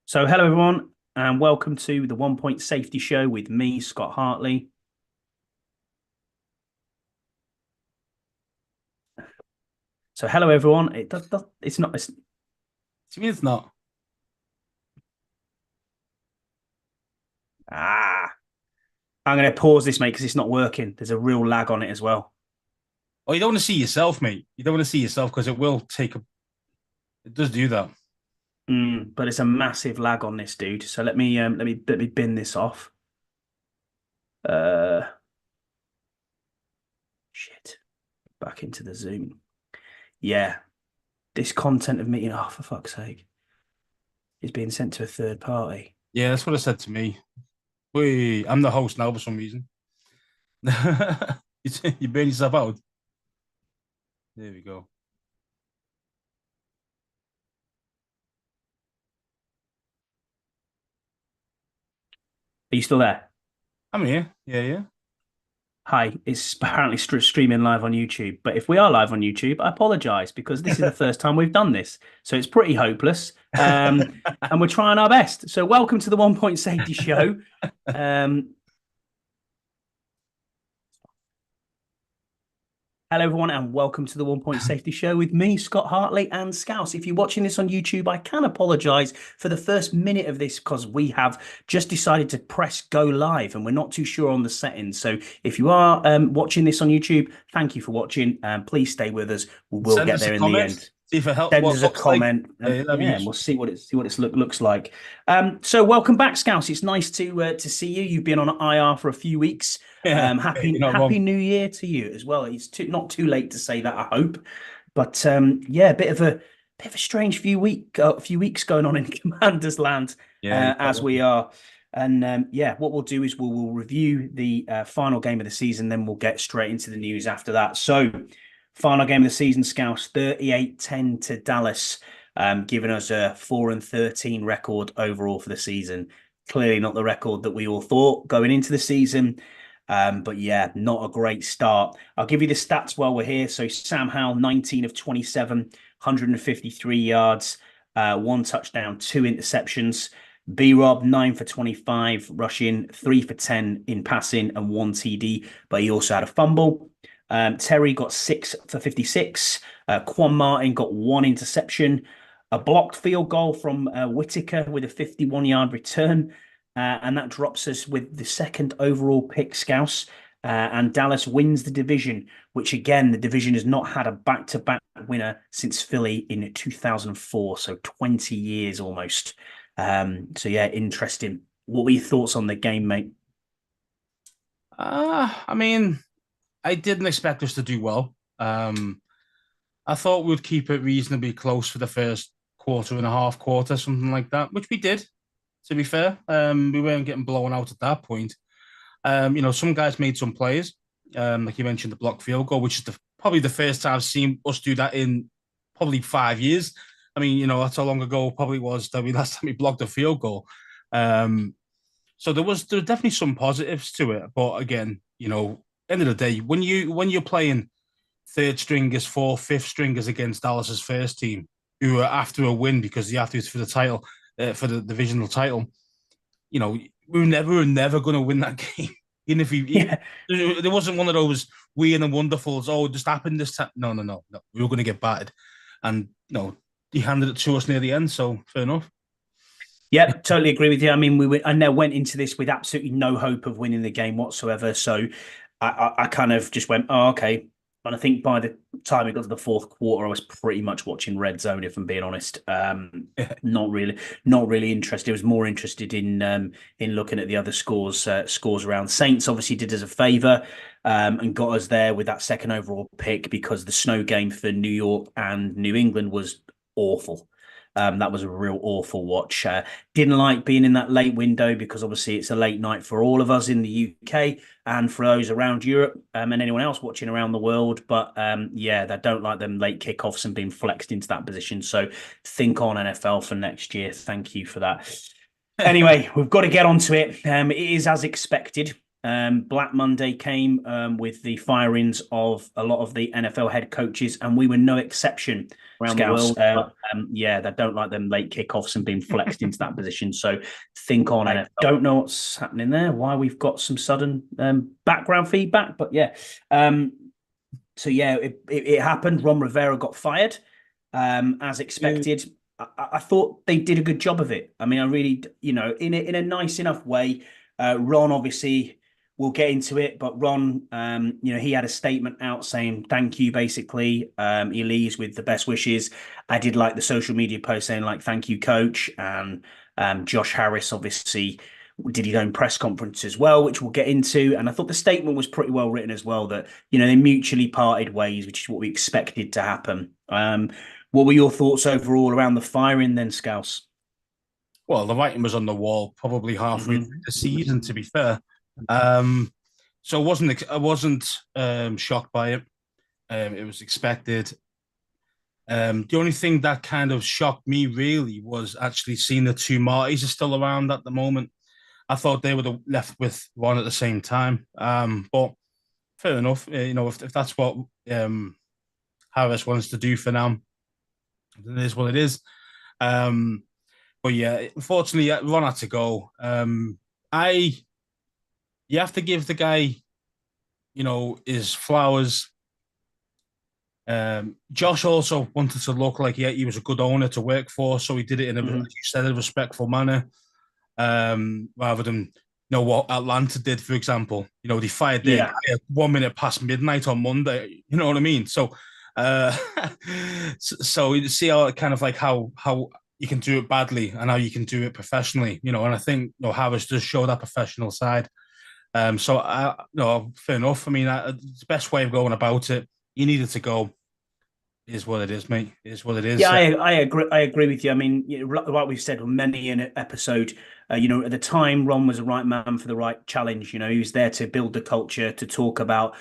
So, hello everyone, and welcome to the One Point Safety Show with me, Scott Hartley. So, hello everyone. It's not. To me, it's not. Ah, I'm going to pause this, mate, because it's not working. There's a real lag on it as well. Oh, you don't want to see yourself, mate. You don't want to see yourself because it will take a. It does do that. But it's a massive lag on this, dude. So let me bin this off. Uh, shit. Back into the Zoom. Yeah, this content of meeting. Oh, for fuck's sake, is being sent to a third party. Yeah, that's what it said to me. Wait, I'm the host now for some reason. You burn yourself out. There we go. Are you still there? I'm here. Yeah, yeah. Hi, it's apparently streaming live on YouTube. But if we are live on YouTube, I apologize because this is the first time we've done this. So it's pretty hopeless. And we're trying our best. So welcome to the One Point Safety Show. Um, Hello, everyone, and welcome to the One Point Safety Show with me, Scott Hartley, and Scouse. If you're watching this on YouTube, I can apologize for the first minute of this because we have just decided to press go live and we're not too sure on the settings. So if you are watching this on YouTube, thank you for watching. Please stay with us. We will Send get us a there in the comment. end. See if it help. Send What us it a looks like. comment, Yeah, that'd be and we'll useful. see what it looks like. So welcome back, Scouse. It's nice to see you. You've been on IR for a few weeks. Yeah, Happy you're not Happy wrong. New Year to you as well. It's not too late to say that, I hope. But yeah, a bit of a strange few weeks going on in Commander's Land Yeah, you're not as wrong. we are. And yeah, what we'll do is we'll review the final game of the season, then we'll get straight into the news after that. So, final game of the season, Scouse 38-10 to Dallas, giving us a 4-13 record overall for the season. Clearly not the record that we all thought going into the season. But yeah, not a great start. I'll give you the stats while we're here. So Sam Howell, 19 of 27, 153 yards, one touchdown, two interceptions. B Rob, 9 for 25 rushing, 3 for 10 in passing, and one TD, but he also had a fumble. Terry got 6 for 56. Quan Martin got one interception, a blocked field goal from Whitaker with a 51-yard return. And that drops us with the second overall pick, Scouse. And Dallas wins the division, which again, the division has not had a back-to-back winner since Philly in 2004, so 20 years almost. So yeah, interesting. What were your thoughts on the game, mate? I mean, I didn't expect us to do well. I thought we'd keep it reasonably close for the first quarter and a half, quarter, something like that, which we did. To be fair, we weren't getting blown out at that point. Some guys made some plays, like you mentioned, the block field goal, which is probably the first time I've seen us do that in probably 5 years. I mean, that's how long ago probably was that we last time we blocked a field goal. So there was definitely some positives to it, but again, end of the day, when you're playing third stringers, fourth, fifth stringers against Dallas's first team, who are after a win because they have to for the title, for the divisional title, we were never going to win that game. Even if Yeah, there wasn't one of those weird and wonderfuls. Oh, it just happened this time. No, no, no, no. We were going to get battered, and he handed it to us near the end. So fair enough. yep, totally agree with you. I mean, I now went into this with absolutely no hope of winning the game whatsoever. So I kind of just went, oh, okay. And I think by the time it got to the fourth quarter, I was pretty much watching Red Zone, if I'm being honest. Not really interested. I was more interested in looking at the other scores around. Saints obviously did us a favor and got us there with that second overall pick because the snow game for New York and New England was awful. That was a real awful watch. Didn't like being in that late window because obviously it's a late night for all of us in the UK and for those around Europe and anyone else watching around the world. But yeah, they don't like them late kickoffs and being flexed into that position. So think on NFL for next year. Thank you for that. Anyway, we've got to get onto it. It is as expected. Black Monday came with the firings of a lot of the NFL head coaches, and we were no exception. Around the Scouts, world. yeah, they don't like them late kickoffs and being flexed into that position. So think on. I NFL. don't know what's happening there. Why we've got some sudden background feedback, but yeah. So yeah, it happened. Ron Rivera got fired, as expected. I thought they did a good job of it. I mean, I really, in a nice enough way. Ron obviously, we'll get into it, but Ron, he had a statement out saying thank you. Basically, he leaves with the best wishes. I did like the social media post saying like thank you, coach, and Josh Harris obviously did his own press conference as well, which we'll get into. And I thought the statement was pretty well written as well. That they mutually parted ways, which is what we expected to happen. What were your thoughts overall around the firing then, Scouse? Well, the writing was on the wall probably halfway through the season, to be fair. So I wasn't shocked by it. It was expected. The only thing that kind of shocked me really was actually seeing the two Martys are still around at the moment. I thought they would have left with one at the same time. But fair enough. If that's what Harris wants to do for now, it is what it is. But yeah, unfortunately, Ron had to go. You have to give the guy, his flowers. Josh also wanted to look like he was a good owner to work for, so he did it in like you said, a respectful manner, rather than what Atlanta did, for example. They fired their guy at 1 minute past midnight on Monday. You know what I mean? So, so you see how kind of like how you can do it badly and how you can do it professionally. And I think Harris does show that professional side. So fair enough. I mean, the best way of going about it. You needed to go. It is what it is, mate. It is what it is. Yeah, I agree. I agree with you. I mean, like we've said on many an episode, at the time, Ron was the right man for the right challenge. He was there to build the culture, to talk about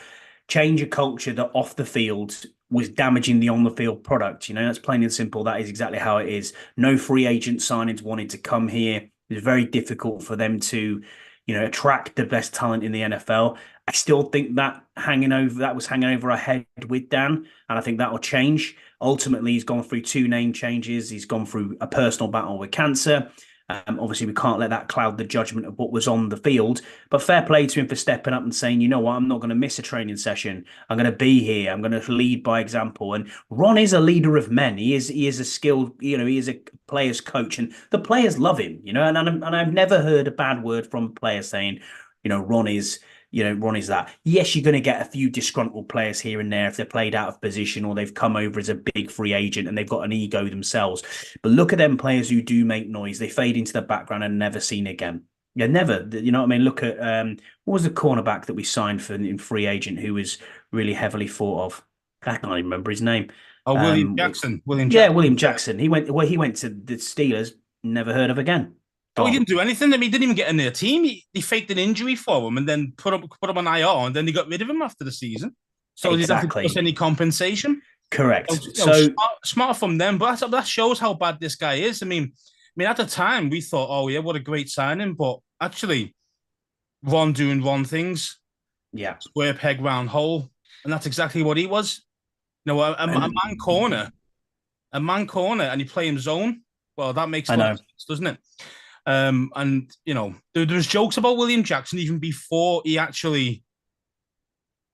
change a culture that off the field was damaging the on the field product. That's plain and simple. That is exactly how it is. No free agent signings wanted to come here. It was very difficult for them to, attract the best talent in the NFL. I still think that was hanging over our head with Dan, and I think that will change. Ultimately, he's gone through 2 name changes. He's gone through a personal battle with cancer. Obviously, we can't let that cloud the judgment of what was on the field. But fair play to him for stepping up and saying, you know what, I'm not going to miss a training session. I'm going to be here. I'm going to lead by example. And Ron is a leader of men. He is a skilled, he is a player's coach, and the players love him. And I've never heard a bad word from a player saying, Ron is. Ron is that. Yes, you're going to get a few disgruntled players here and there if they're played out of position or they've come over as a big free agent and they've got an ego themselves. But look at them players who do make noise. They fade into the background and never seen again. Yeah, never. You know what I mean? Look at what was the cornerback that we signed for in free agent who was really heavily thought of? I can't even remember his name. William Jackson. Yeah, William Jackson. He went to the Steelers. Never heard of again. Oh, he didn't do anything. I mean, he didn't even get in their team. He faked an injury for him and then put him on IR, and then they got rid of him after the season. So exactly. He didn't have to give us any compensation. Correct. So smart from them, but that shows how bad this guy is. I mean, at the time we thought, oh yeah, what a great signing, but actually, Ron doing Ron things. Yeah. Square peg, round hole, and that's exactly what he was. A man corner, and you play him zone. Well, that makes sense, doesn't it? And there was jokes about William Jackson even before he actually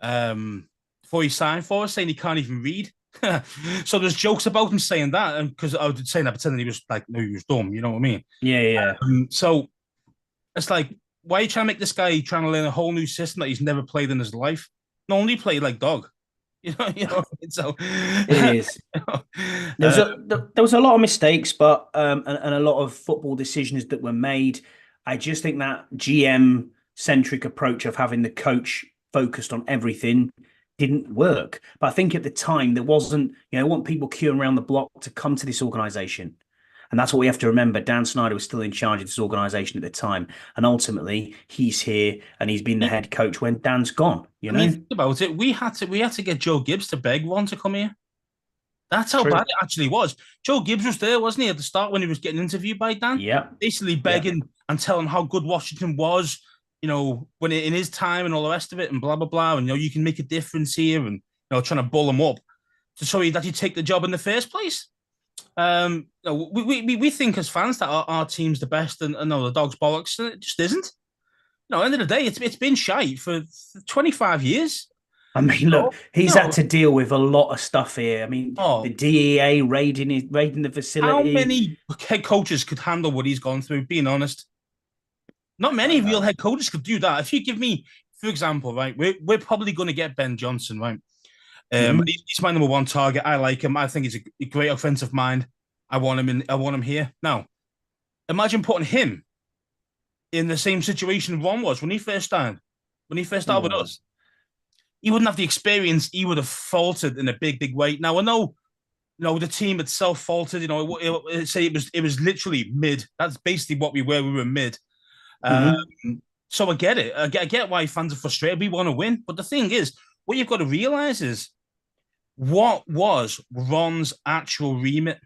before he signed for us, saying he can't even read. So there's jokes about him saying that, and because I was saying that pretending he was like, no, he was dumb. You know what I mean? Yeah. So it's like, why are you trying to make this guy trying to learn a whole new system that he's never played in his life? No, only played like dog. So it is. There was a lot of mistakes, but and a lot of football decisions that were made. I just think that GM centric approach of having the coach focused on everything didn't work. But I think at the time there wasn't, I want people queuing around the block to come to this organization. And that's what we have to remember. Dan Snyder was still in charge of this organization at the time. And ultimately, he's here and he's been the head coach when Dan's gone. I mean, think about it. We had to get Joe Gibbs to beg Ron to come here. That's how bad it actually was. Joe Gibbs was there, wasn't he, at the start when he was getting interviewed by Dan? Yeah. Basically begging and telling how good Washington was. when in his time and all the rest of it and blah, blah, blah. And, you can make a difference here and, trying to bull him up to show you that you take the job in the first place. We think as fans that our team's the best and no, the dog's bollocks. And it just isn't. At the end of the day, it's been shite for 25 years. I mean, look, he's had to deal with a lot of stuff here. I mean, the DEA raiding the facility. How many head coaches could handle what he's gone through? Being honest, not many real head coaches could do that. If you give me, for example, right, we're probably going to get Ben Johnson, right? He's my number one target. I like him. I think he's a great offensive mind. I want him here. Now, imagine putting him in the same situation Ron was when he first started. When he first started with us. He wouldn't have the experience. He would have faltered in a big, big way. Now I know, the team itself faltered. Say it was literally mid. That's basically what we were. We were mid. So I get it. I get why fans are frustrated. We want to win, but the thing is, what you've got to realize is, what was Ron's actual remit?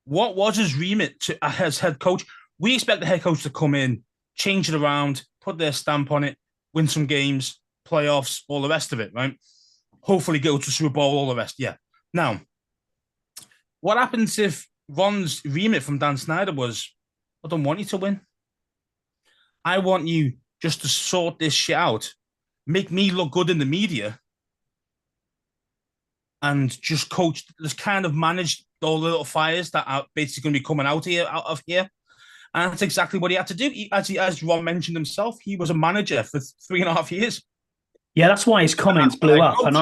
What was his remit as head coach? We expect the head coach to come in, change it around, put their stamp on it, win some games, playoffs, all the rest of it, right? Hopefully go to Super Bowl, all the rest. Yeah. Now, what happens if Ron's remit from Dan Snyder was, I don't want you to win. I want you just to sort this shit out, make me look good in the media, and just coach, just kind of manage all the little fires that are basically going to be coming out of here. And that's exactly what he had to do. As Ron mentioned himself, he was a manager for 3.5 years. Yeah, that's why his comments blew up. And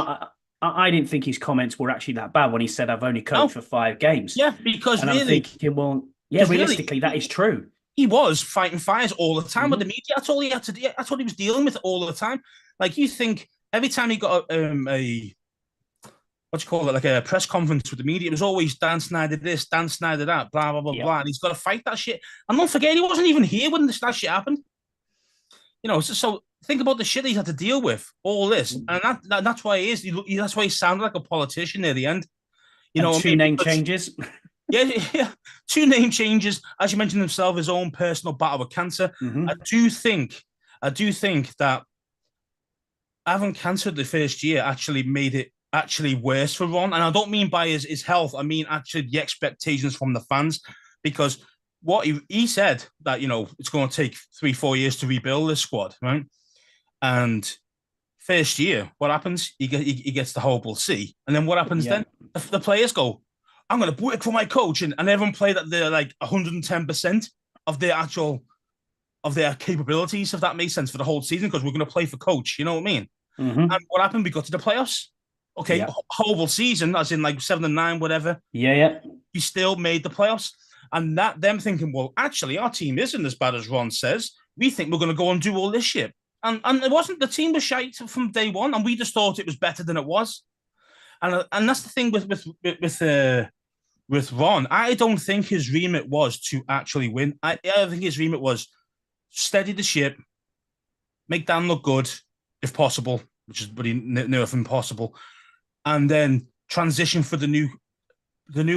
I didn't think his comments were actually that bad when he said, I've only coached for 5 games. Yeah, because and really... I'm thinking, well, yeah, realistically, that is true. He was fighting fires all the time with the media. That's all he had to do. That's what he was dealing with all the time. Like, you think every time he got what do you call it, like a press conference with the media, it was always Dan Snyder this, Dan Snyder that, blah, blah, blah, blah. And he's got to fight that shit. And don't forget, he wasn't even here when that shit happened. So think about the shit he's had to deal with, all this. And that's why he is. That's why he sounded like a politician near the end. Two name changes. Yeah. 2 name changes. As you mentioned himself, his own personal battle with cancer. I do think that having cancer the first year actually made it actually worse for Ron. And I don't mean by his health. I mean actually the expectations from the fans. Because what he said that, it's going to take 3-4 years to rebuild this squad, right? And first year, what happens? He gets the horrible C. And then what happens then? The players go, I'm going to work for my coach. And everyone played at their 110% of their capabilities, if that makes sense, for the whole season, because we're going to play for coach. You know what I mean? And what happened? We got to the playoffs. Okay, horrible season, as in 7-9, whatever. Yeah. We still made the playoffs. And them thinking, well, actually, our team isn't as bad as Ron says. We think we're going to go and do all this shit. And it wasn't, the team was shite from day one, and we just thought it was better than it was. And that's the thing with Ron. I don't think his remit was to actually win. I think his remit was steady the ship, make Dan look good, if possible, which is pretty near impossible, and then transition for the new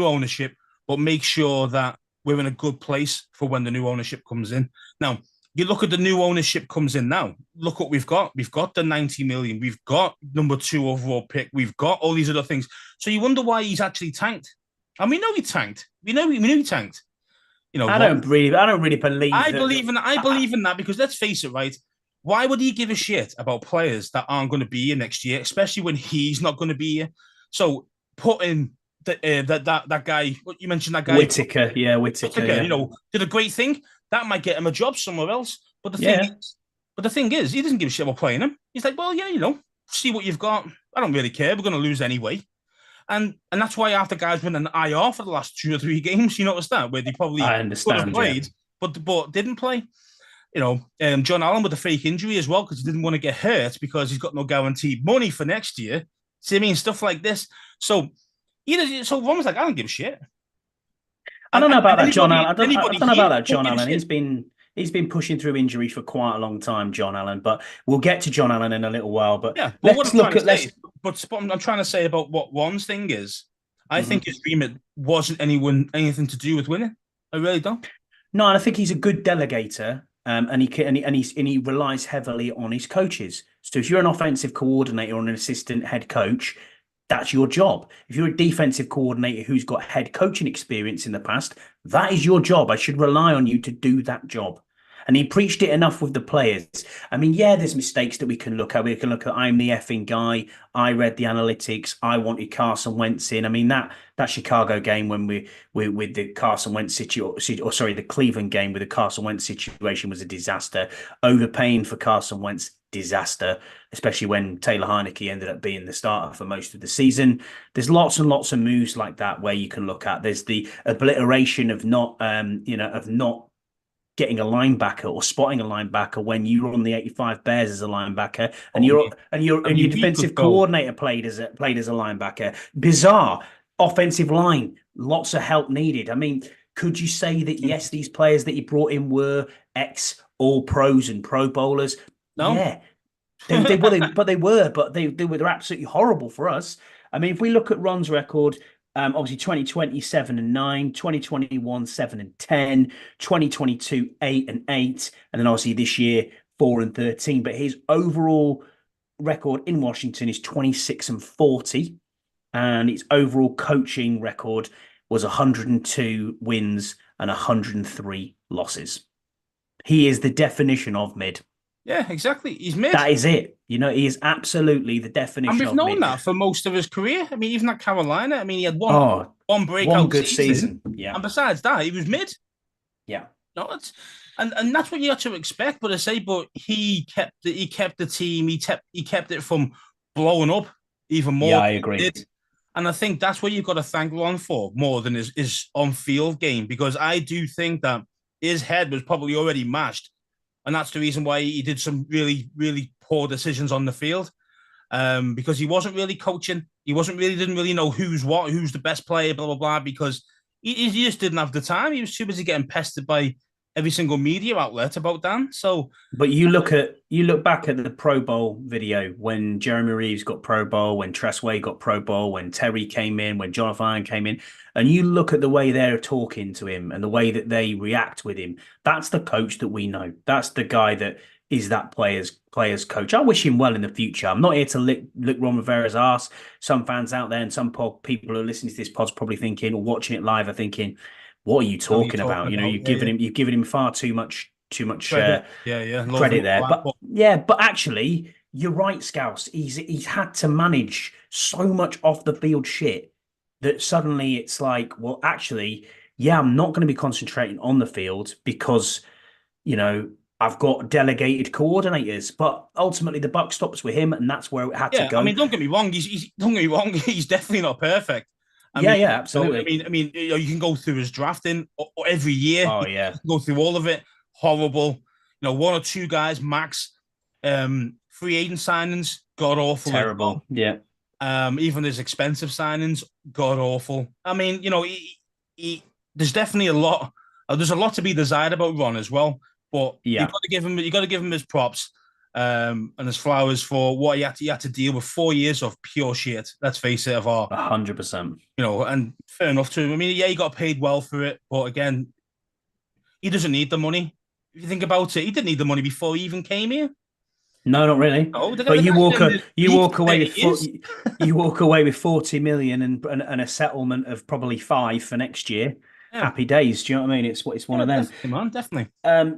ownership, but make sure that we're in a good place for when the new ownership comes in. Now, you look at the new ownership comes in now. Look what we've got. We've got the 90 million. We've got number 2 overall pick. We've got all these other things. So you wonder why he's actually tanked. And we know he tanked. We know he tanked. I don't really believe. I believe in that because let's face it, right? Why would he give a shit about players that aren't going to be here next year, especially when he's not going to be here? So put in that guy. What you mentioned, that guy Whitaker. Did a great thing. That might get him a job somewhere else. But the thing is, he doesn't give a shit about playing him. He's like, well, yeah, see what you've got. I don't really care. We're going to lose anyway. And that's why after guys went an IR for the last 2 or 3 games, you notice that, where they probably could have played, but didn't play. John Allen with a fake injury as well, because he didn't want to get hurt because he's got no guaranteed money for next year. See what I mean? Stuff like this. So Ron was like, I don't give a shit. I don't know about that, John Allen. I don't know about that, John Allen. He's been pushing through injuries for quite a long time, John Allen. But we'll get to John Allen in a little while. But let's look at But I'm trying to say about what Ron's thing is. I think his remit wasn't anything to do with winning. I really don't. No, and I think he's a good delegator. And he relies heavily on his coaches. So if you're an offensive coordinator or an assistant head coach, that's your job. If you're a defensive coordinator who's got head coaching experience in the past, that is your job. I should rely on you to do that job. And he preached it enough with the players. I mean, yeah, there's mistakes that we can look at. We can look at I'm the effing guy. I read the analytics. I wanted Carson Wentz in. I mean, that Chicago game when we with the Carson Wentz situation, or sorry, the Cleveland game with the Carson Wentz situation was a disaster. Overpaying for Carson Wentz, disaster, especially when Taylor Heineke ended up being the starter for most of the season. There's lots and lots of moves like that where you can look at. There's the obliteration of not getting a linebacker or spotting a linebacker when you were on the 85 Bears as a linebacker and your defensive coordinator played as a linebacker. Bizarre. Offensive line, lots of help needed. I mean, could you say that yes, these players that he brought in were ex all pros and pro bowlers? No. Yeah. They were, but they're absolutely horrible for us. I mean, if we look at Ron's record, obviously 2020, 7-9, 2021, 7-10, 2022, 8-8, and then obviously this year, 4-13. But his overall record in Washington is 26-40, and his overall coaching record was 102 wins and 103 losses. He is the definition of mid. Yeah, exactly. He's mid. That is it. He is absolutely the definition of mid. And we've known that for most of his career. I mean, even at Carolina, I mean, he had one breakout good season. Yeah. And besides that, he was mid. Yeah. No, and that's what you have to expect. But he kept the team. He kept it from blowing up even more. Yeah, I agree. And I think that's what you've got to thank Ron for more than his on-field game, because I do think that his head was probably already mashed. And that's the reason why he did some really, really poor decisions on the field, because he wasn't really coaching. He didn't really know who's the best player, blah, blah, blah, because he just didn't have the time. He was too busy getting pestered by every single media outlet about Dan. So, but you look back at the Pro Bowl video when Jeremy Reeves got Pro Bowl, when Tress Way got Pro Bowl, when Terry came in, when Jonathan Allen came in, and you look at the way they're talking to him and the way that they react with him. That's the coach that we know. That's the guy that is that player's coach. I wish him well in the future. I'm not here to lick Ron Rivera's ass. Some fans out there and some people who are listening to this pod's probably thinking or watching it live are thinking, what are you talking about? You've given him far too much credit. Credit there. But actually, you're right, Scouse. He's had to manage so much off the field shit that suddenly it's like, well, actually, yeah, I'm not going to be concentrating on the field because, I've got delegated coordinators. But ultimately, the buck stops with him, and that's where it had to go. I mean, don't get me wrong. He's definitely not perfect. Absolutely. I mean, you can go through his drafting every year. Oh yeah, go through all of it. Horrible. One or two guys max. Free agent signings, god awful. Terrible. Yeah. Even his expensive signings, god awful. I mean, there's definitely a lot. There's a lot to be desired about Ron as well. But you got to give him his props. And his flowers for what he had to deal with 4 years of pure shit. Let's face it, of our 100%. And fair enough to him. I mean, yeah, he got paid well for it, but again, he doesn't need the money. If you think about it, he didn't need the money before he even came here. No, not really. No, but you walk away with 40 million and a settlement of probably 5 for next year. Yeah. Happy days. Do you know what I mean? It's one of them. Definitely.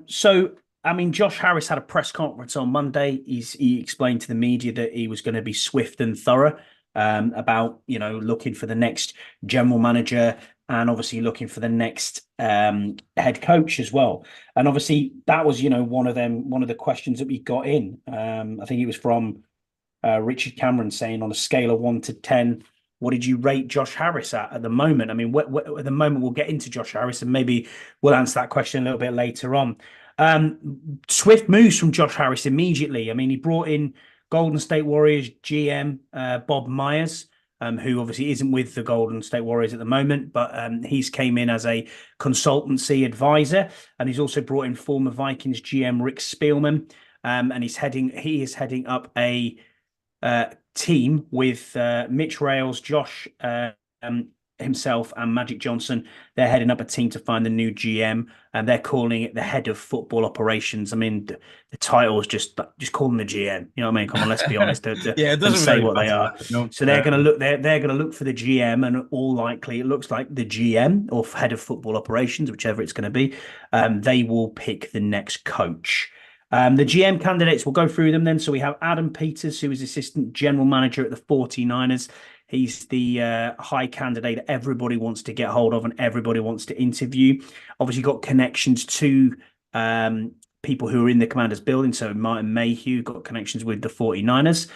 So. I mean, Josh Harris had a press conference on Monday. He explained to the media that he was going to be swift and thorough about, looking for the next general manager and obviously looking for the next head coach as well. And obviously that was, one of the questions that we got in. I think it was from Richard Cameron saying on a scale of 1 to 10, what did you rate Josh Harris at the moment? I mean, at the moment we'll get into Josh Harris and maybe we'll answer that question a little bit later on. Swift moves from Josh Harris immediately. I mean, he brought in Golden State Warriors GM Bob Myers, who obviously isn't with the Golden State Warriors at the moment, but he's came in as a consultancy advisor, and he's also brought in former Vikings GM Rick Spielman, and he is heading up a team with Mitch Rales, Josh himself and Magic Johnson, they're heading up a team to find the new GM, and they're calling it the head of football operations. I mean, the title is just call them the GM. You know what I mean? Come on, let's be honest. Yeah, it And doesn't say really what they matter, are. you know? So they're going to look. They're going to look for the GM, and all likely, it looks like the GM or head of football operations, whichever it's going to be. They will pick the next coach. The GM candidates, we'll go through them then. So we have Adam Peters, who is assistant general manager at the 49ers. He's the high candidate that everybody wants to get hold of and everybody wants to interview. Obviously, got connections to people who are in the Commanders building. So Martin Mayhew got connections with the 49ers.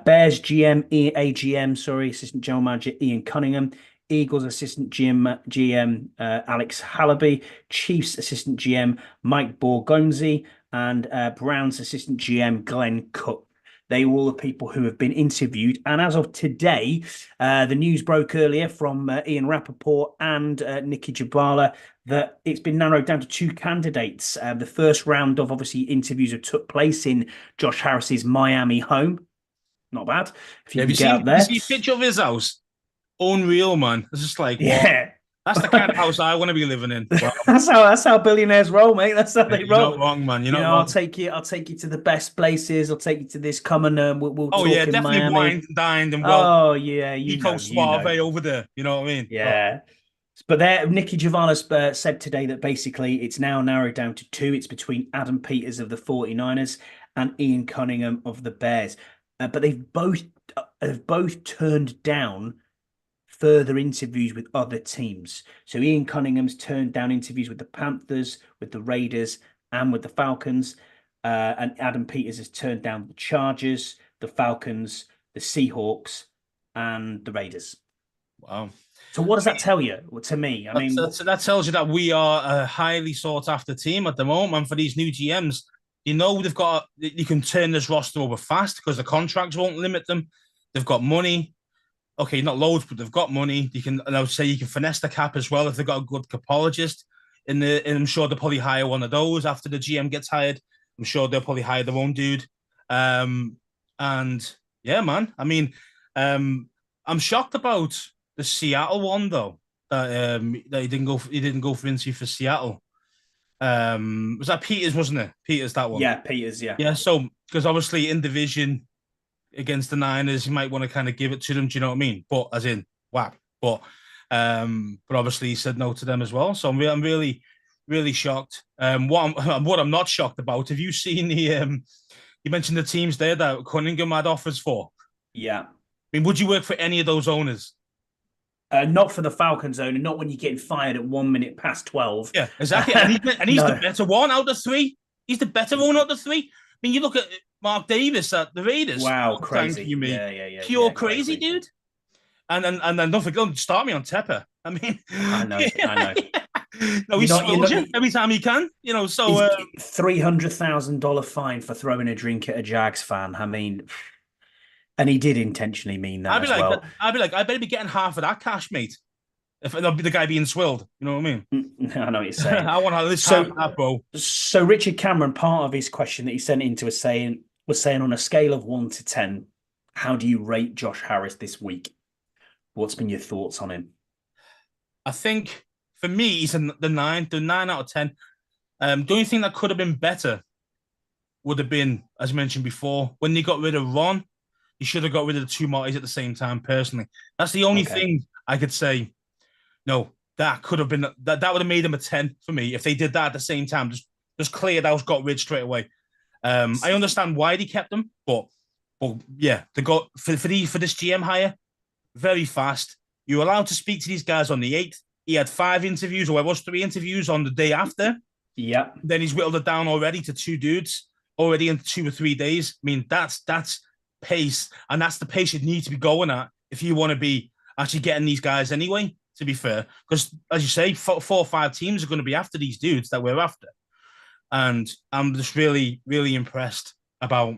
Bears AGM, assistant general manager Ian Cunningham. Eagles assistant GM Alex Halaby. Chiefs assistant GM Mike Borgonzi. And Browns assistant GM Glenn Cook. They were all the people who have been interviewed. And as of today, the news broke earlier from Ian Rappaport and Nikki Jabala that it's been narrowed down to 2 candidates. The first round of, obviously, interviews have took place in Josh Harris's Miami home. Not bad. If you can get up there. Have you seen a picture of his house? Unreal, man. It's just like, yeah. What? That's the kind of house I want to be living in. Wow. That's how billionaires roll, mate. That's how they roll. You're not wrong, man. You're not wrong. I'll take you to the best places. I'll take you to this. Come and we'll talk in definitely Miami. wined and dined and well. Oh yeah, Suave over there. You know what I mean? Yeah. Oh. But there, Nikki Javalas said today that basically it's now narrowed down to 2. It's between Adam Peters of the 49ers and Ian Cunningham of the Bears. But they've both turned down further interviews with other teams. So Ian Cunningham's turned down interviews with the Panthers, with the Raiders, and with the Falcons. And Adam Peters has turned down the Chargers, the Falcons, the Seahawks, and the Raiders. Wow. So what does that tell you? Well, to me, that tells you that we are a highly sought after team at the moment. And for these new GMs, you can turn this roster over fast because the contracts won't limit them. They've got money. Okay, not loads, but they've got money. And I would say you can finesse the cap as well if they've got a good capologist. And I'm sure they'll probably hire one of those after the GM gets hired. I'm sure they'll probably hire their own dude. And yeah, man. I mean, I'm shocked about the Seattle one though. That he didn't go for interview for Seattle. Was that Peters, wasn't it? Peters, that one. Yeah, Peters. Yeah. Yeah. So because obviously in division against the Niners, you might want to kind of give it to them. Do you know what I mean? But as in whack. But obviously he said no to them as well. So I'm really, really shocked. What I'm not shocked about. Have you seen the? You mentioned the teams there that Cunningham had offers for. Yeah. I mean, would you work for any of those owners? Not for the Falcons owner. Not when you're getting fired at 1 minute past 12. Yeah, exactly. And he's the better one out of 3. He's the better one out of 3. I mean, you look at Mark Davis at the Raiders. Wow, crazy. You, me. Yeah. Pure crazy, dude. And then don't start me on Tepper. I mean, I know. No, he swills you every time he can. You know, so $300,000 fine for throwing a drink at a Jags fan. I mean, and he did intentionally mean that. I'd be like, I better be getting half of that cash, mate. If I'll be the guy being swilled, you know what I mean? I know what you're saying. I want to listen to that, bro. So Richard Cameron, part of his question that he sent into was saying on a scale of 1 to 10, how do you rate Josh Harris this week? What's been your thoughts on him? I think for me, he's the 9 out of 10. The only thing that could have been better would have been, as mentioned before, when they got rid of Ron, you should have got rid of the 2 Martys at the same time, personally. That's the only thing I could say. No, that could have been that would have made him a 10 for me if they did that at the same time. Just cleared out, got rid straight away. I understand why they kept him, but yeah, they got for this GM hire very fast. You're allowed to speak to these guys on the 8th. He had 5 interviews, or it was 3 interviews on the day after. Yeah. Then he's whittled it down already to 2 dudes already in 2 or 3 days. I mean, that's pace, and that's the pace you need to be going at if you want to be actually getting these guys anyway. To be fair, because as you say, 4 or 5 teams are going to be after these dudes that we're after, and I'm just really, really impressed about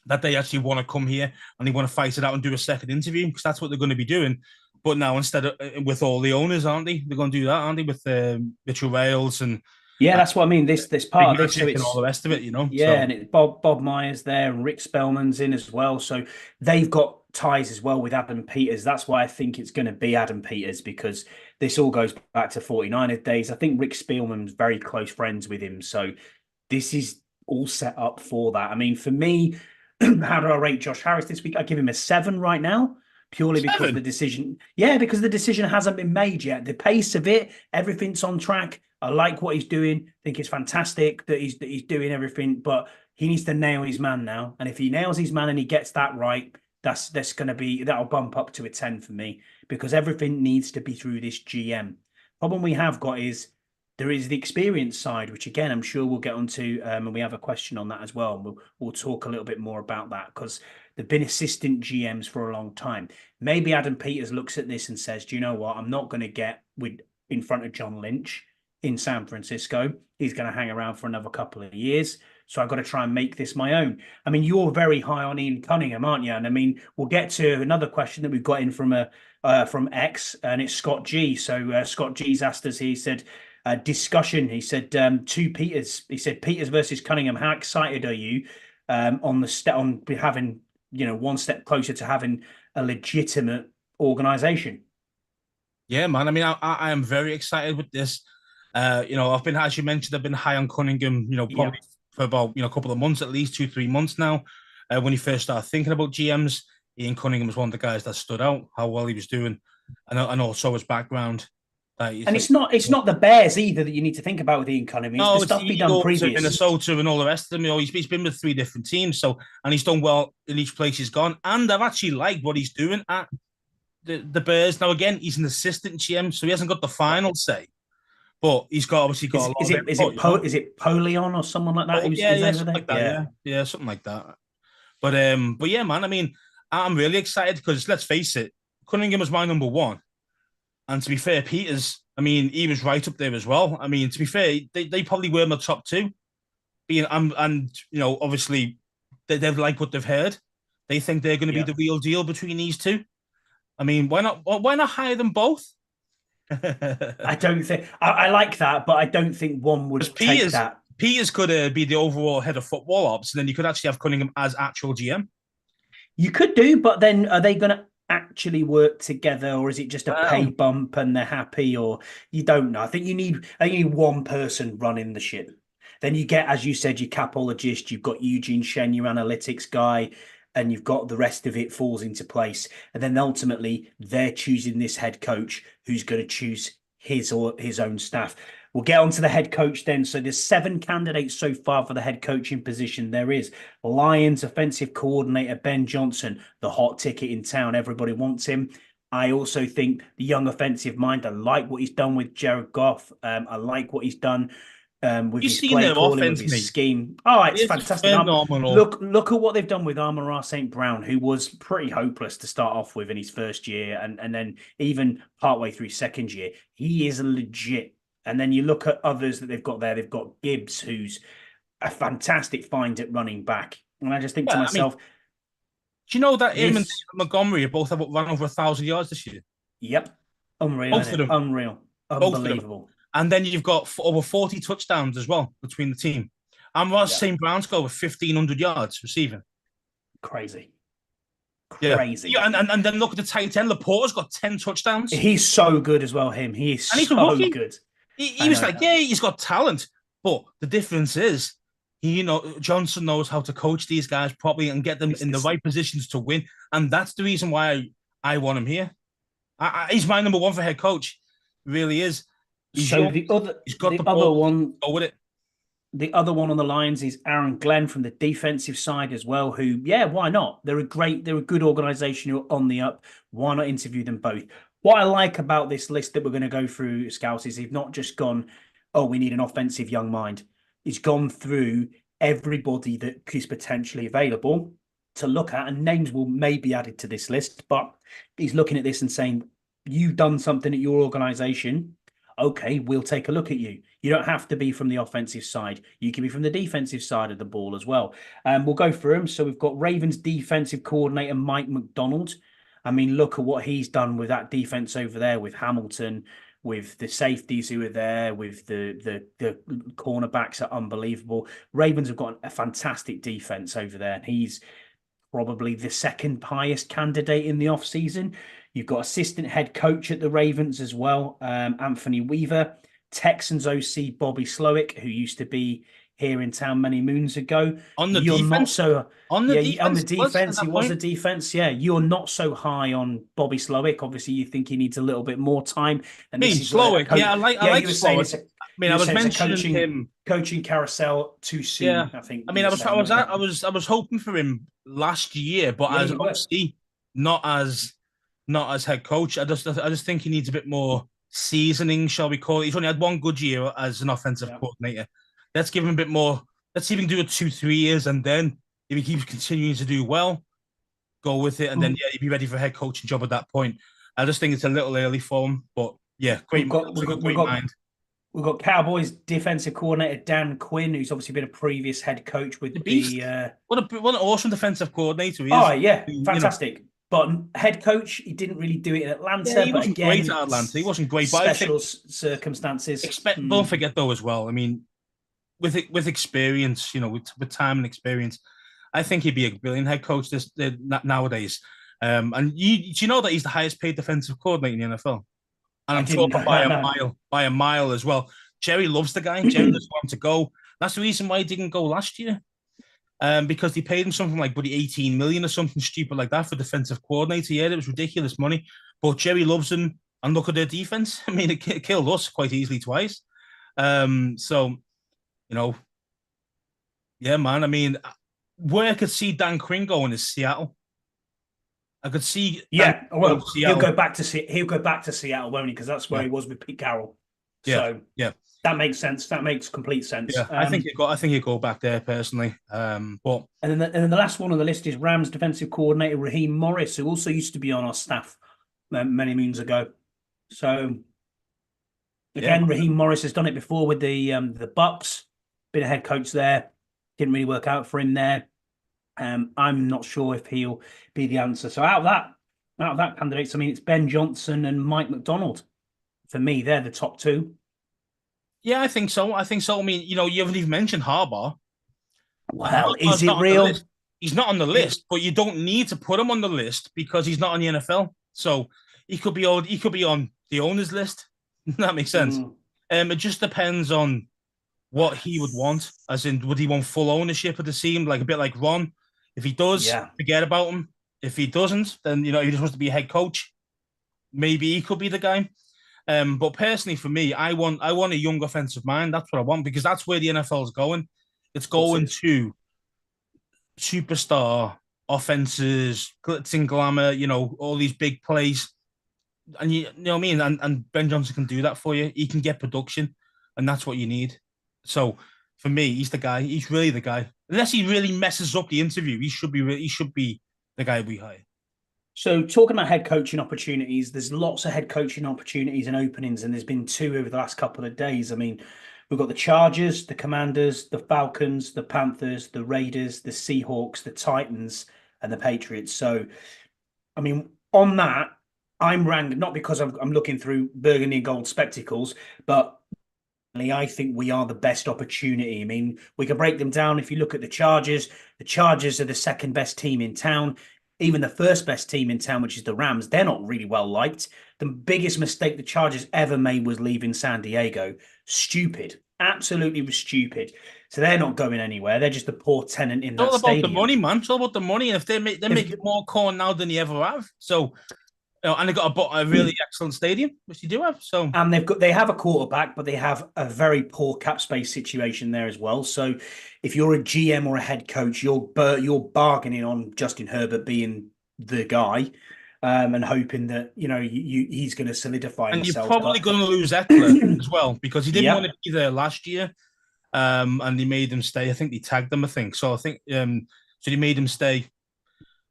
that they actually want to come here and they want to fight it out and do a second interview, because that's what they're going to be doing. But now instead of with all the owners, aren't they? They're going to do that, aren't they? With Mitchell Rails and that's what I mean. This part of this, so it's and all the rest of it, you know. Yeah, so. And Bob Myers there and Rick Spellman's in as well. So they've got ties as well with Adam Peters. That's why I think it's going to be Adam Peters, because this all goes back to 49er days. I think Rick Spielman's very close friends with him. So this is all set up for that. I mean, for me, how do I rate Josh Harris this week? I give him a 7 right now, purely because the 7. decision, yeah, because the decision hasn't been made yet. The pace of it, everything's on track. I like what he's doing. I think it's fantastic that he's doing everything, but he needs to nail his man now. And if he nails his man and he gets that right, that's going to be, that'll bump up to a 10 for me, because everything needs to be through this GM. Problem we have got is there is the experience side, which again I'm sure we'll get onto, and we have a question on that as well. And we'll talk a little bit more about that, because they've been assistant GMs for a long time. Maybe Adam Peters looks at this and says, "Do you know what? I'm not going to get in front of John Lynch in San Francisco. He's going to hang around for another couple of years. So I've got to try and make this my own." I mean, you're very high on Ian Cunningham, aren't you? And I mean, we'll get to another question that we've got in from X, and it's Scott G. So Scott G's asked us. He said, discussion. He said, to Peters. He said, Peters versus Cunningham. How excited are you on the step on having, one step closer to having a legitimate organization? Yeah, man. I mean, I am very excited with this. I've been, as you mentioned, I've been high on Cunningham, probably for about, a couple of months, at least 2-3 months now. When he first started thinking about GMs, Ian Cunningham was one of the guys that stood out, how well he was doing, and also his background. And it's not the Bears either that you need to think about with Ian Cunningham. It's the stuff he done previous. Minnesota and all the rest of them. He's been with 3 different teams, and he's done well in each place he's gone. And I've actually liked what he's doing at the Bears. Now, again, he's an assistant GM, so he hasn't got the final say. But he's obviously got a lot of input. Is it Polion or someone like that? Something like that. Yeah, something like that. But yeah, man. I mean, I'm really excited because let's face it, Cunningham was my number 1, and to be fair, Peters, I mean, he was right up there as well. I mean, to be fair, they probably were my top 2. Obviously, they've liked what they've heard. They think they're going to be the real deal between these two. I mean, why not hire them both? I don't think I like that, but I don't think one would take that. Peters could be the overall head of football ops, and then you could actually have Cunningham as actual GM. You could do, but then are they going to actually work together, or is it just a pay bump and they're happy? Or you don't know. I think you need one person running the ship. Then you get, as you said, your capologist. You've got Eugene Shen, your analytics guy, and you've got the rest of it falls into place. And then ultimately they're choosing this head coach who's going to choose his own staff. We'll get on to the head coach then. So there's 7 candidates so far for the head coaching position. There is Lions offensive coordinator Ben Johnson, the hot ticket in town. Everybody wants him. I also think the young offensive mind. I like what he's done with Jared Goff. I like what he's done with his play calling, with his scheme. Oh, it's fantastic. Look at what they've done with Amon-Ra St. Brown, who was pretty hopeless to start off with in his first year, and then even partway through second year, he is legit. And then you look at others that they've got there. They've got Gibbs, who's a fantastic find at running back. And I just think to myself, do you know that him and Montgomery both have run over 1,000 yards this year? Yep. Unreal. Both of them. Unreal. Unbelievable. And then you've got over 40 touchdowns as well between the team. Amon-Ra St. Brown's got over 1,500 yards receiving. Crazy. Yeah, and then look at the tight end. Laporta's got 10 touchdowns. He's so good as well, him. He is so good. He was he's got talent. But the difference is, Johnson knows how to coach these guys properly and get them in the right positions to win. And that's the reason why I want him here. He's my number 1 for head coach. He really is. He's got the other one. Go with it. The other one on the Lions is Aaron Glenn from the defensive side as well, who, why not? They're a good organization who are on the up. Why not interview them both? What I like about this list that we're going to go through, Scouts, is he's not just gone, oh, we need an offensive young mind. He's gone through everybody that is potentially available to look at, and names will maybe added to this list, but he's looking at this and saying, you've done something at your organization. Okay, we'll take a look at you. You don't have to be from the offensive side. You can be from the defensive side of the ball as well. We'll go through them. So we've got Ravens defensive coordinator Mike McDonald. I mean, look at what he's done with that defense over there with Hamilton, with the safeties who are there, with the cornerbacks are unbelievable. Ravens have got a fantastic defense over there, and he's probably the second highest candidate in the offseason. You've got assistant head coach at the Ravens as well, Anthony Weaver, Texans OC Bobby Slowick, who used to be here in town many moons ago. On the You're not defense, so on the yeah on the defense, defense. He was a defense. Yeah, you're not so high on Bobby Slowick. Obviously, you think he needs a little bit more time. And Me, this is a Slowick. coach. Yeah, I Yeah, like you were saying Slowick. it's a, I mean, you I were was saying it's a mentioning him. coaching carousel too soon. Yeah, I think I mean, you were saying, wasn't it? I was hoping for him last year, but Yeah, as you were. obviously not as head coach. I just think he needs a bit more seasoning, shall we call it? He's only had one good year as an offensive coordinator. Let's give him a bit more. Let's even do it 2-3 years, and then if he keeps continuing to do well, go with it, and then he'd be ready for a head coaching job at that point. I just think it's a little early for him, but yeah, great mind. We've got Cowboys defensive coordinator Dan Quinn, who's obviously been a previous head coach with what an awesome defensive coordinator he is. Oh yeah, fantastic. But head coach, he didn't really do it in Atlanta. Yeah, he wasn't great at Atlanta. He wasn't great. Special circumstances. Don't forget though as well. I mean, with experience, with time and experience, I think he'd be a brilliant head coach nowadays. And do you know that he's the highest paid defensive coordinator in the NFL? And I'm talking by a mile as well. Jerry loves the guy. Jerry doesn't want him to go. That's the reason why he didn't go last year. Because they paid him something like 18 million or something stupid like that for defensive coordinator. Yeah, it was ridiculous money. But Jerry loves him, and look at their defense. I mean, it killed us quite easily twice. So, yeah, man. I mean, where I could see Dan Quinn going is Seattle. I could see. Yeah, well, he'll go back to Seattle, won't he? Because that's where he was with Pete Carroll. So yeah, that makes sense. That makes complete sense. Yeah, I think he'd go back there personally. But and then the last one on the list is Rams defensive coordinator Raheem Morris, who also used to be on our staff many moons ago. So again, Raheem Morris has done it before with the Bucks. Been a head coach there. Didn't really work out for him there. I'm not sure if he'll be the answer. So out of that candidates, I mean, it's Ben Johnson and Mike McDonald. For me, they're the top two. Yeah, I think so. I mean, you haven't even mentioned Harbaugh. Well, is it real? He's not on the list, but you don't need to put him on the list because he's not on the NFL. So he could be on the owners list. That makes sense. It just depends on what he would want. As in, would he want full ownership of the team, like a bit like Ron? If he does, forget about him. If he doesn't, then he just wants to be a head coach. Maybe he could be the guy. But personally, for me, I want a young offensive mind. That's what I want because that's where the NFL is going. It's going to superstar offenses, glitz and glamour. All these big plays, and you know what I mean. And Ben Johnson can do that for you. He can get production, and that's what you need. So for me, he's the guy. He's really the guy. Unless he really messes up the interview, he should be the guy we hire. So talking about head coaching opportunities, there's lots of head coaching opportunities and openings, and there's been two over the last couple of days. I mean, we've got the Chargers, the Commanders, the Falcons, the Panthers, the Raiders, the Seahawks, the Titans, and the Patriots. So, I mean, on that, I'm ranked not because I'm looking through burgundy and gold spectacles, but I think we are the best opportunity. I mean, we can break them down. If you look at the Chargers are the second best team in town. Even the first best team in town, which is the Rams, they're not really well liked. The biggest mistake the Chargers ever made was leaving San Diego. Stupid. Absolutely was stupid. So they're not going anywhere. They're just a poor tenant in that stadium. It's all about the money, man. It's all about the money. And if they're making more corn now than they ever have. So, and they've got a really excellent stadium, which they do have. So, and they have a quarterback, but they have a very poor cap space situation there as well. So, if you're a GM or a head coach, you're bargaining on Justin Herbert being the guy, and hoping that he's going to solidify himself. And you're probably going to lose Eckler as well because he didn't want to be there last year, and they made him stay. I think they tagged him. So I think so they made him stay.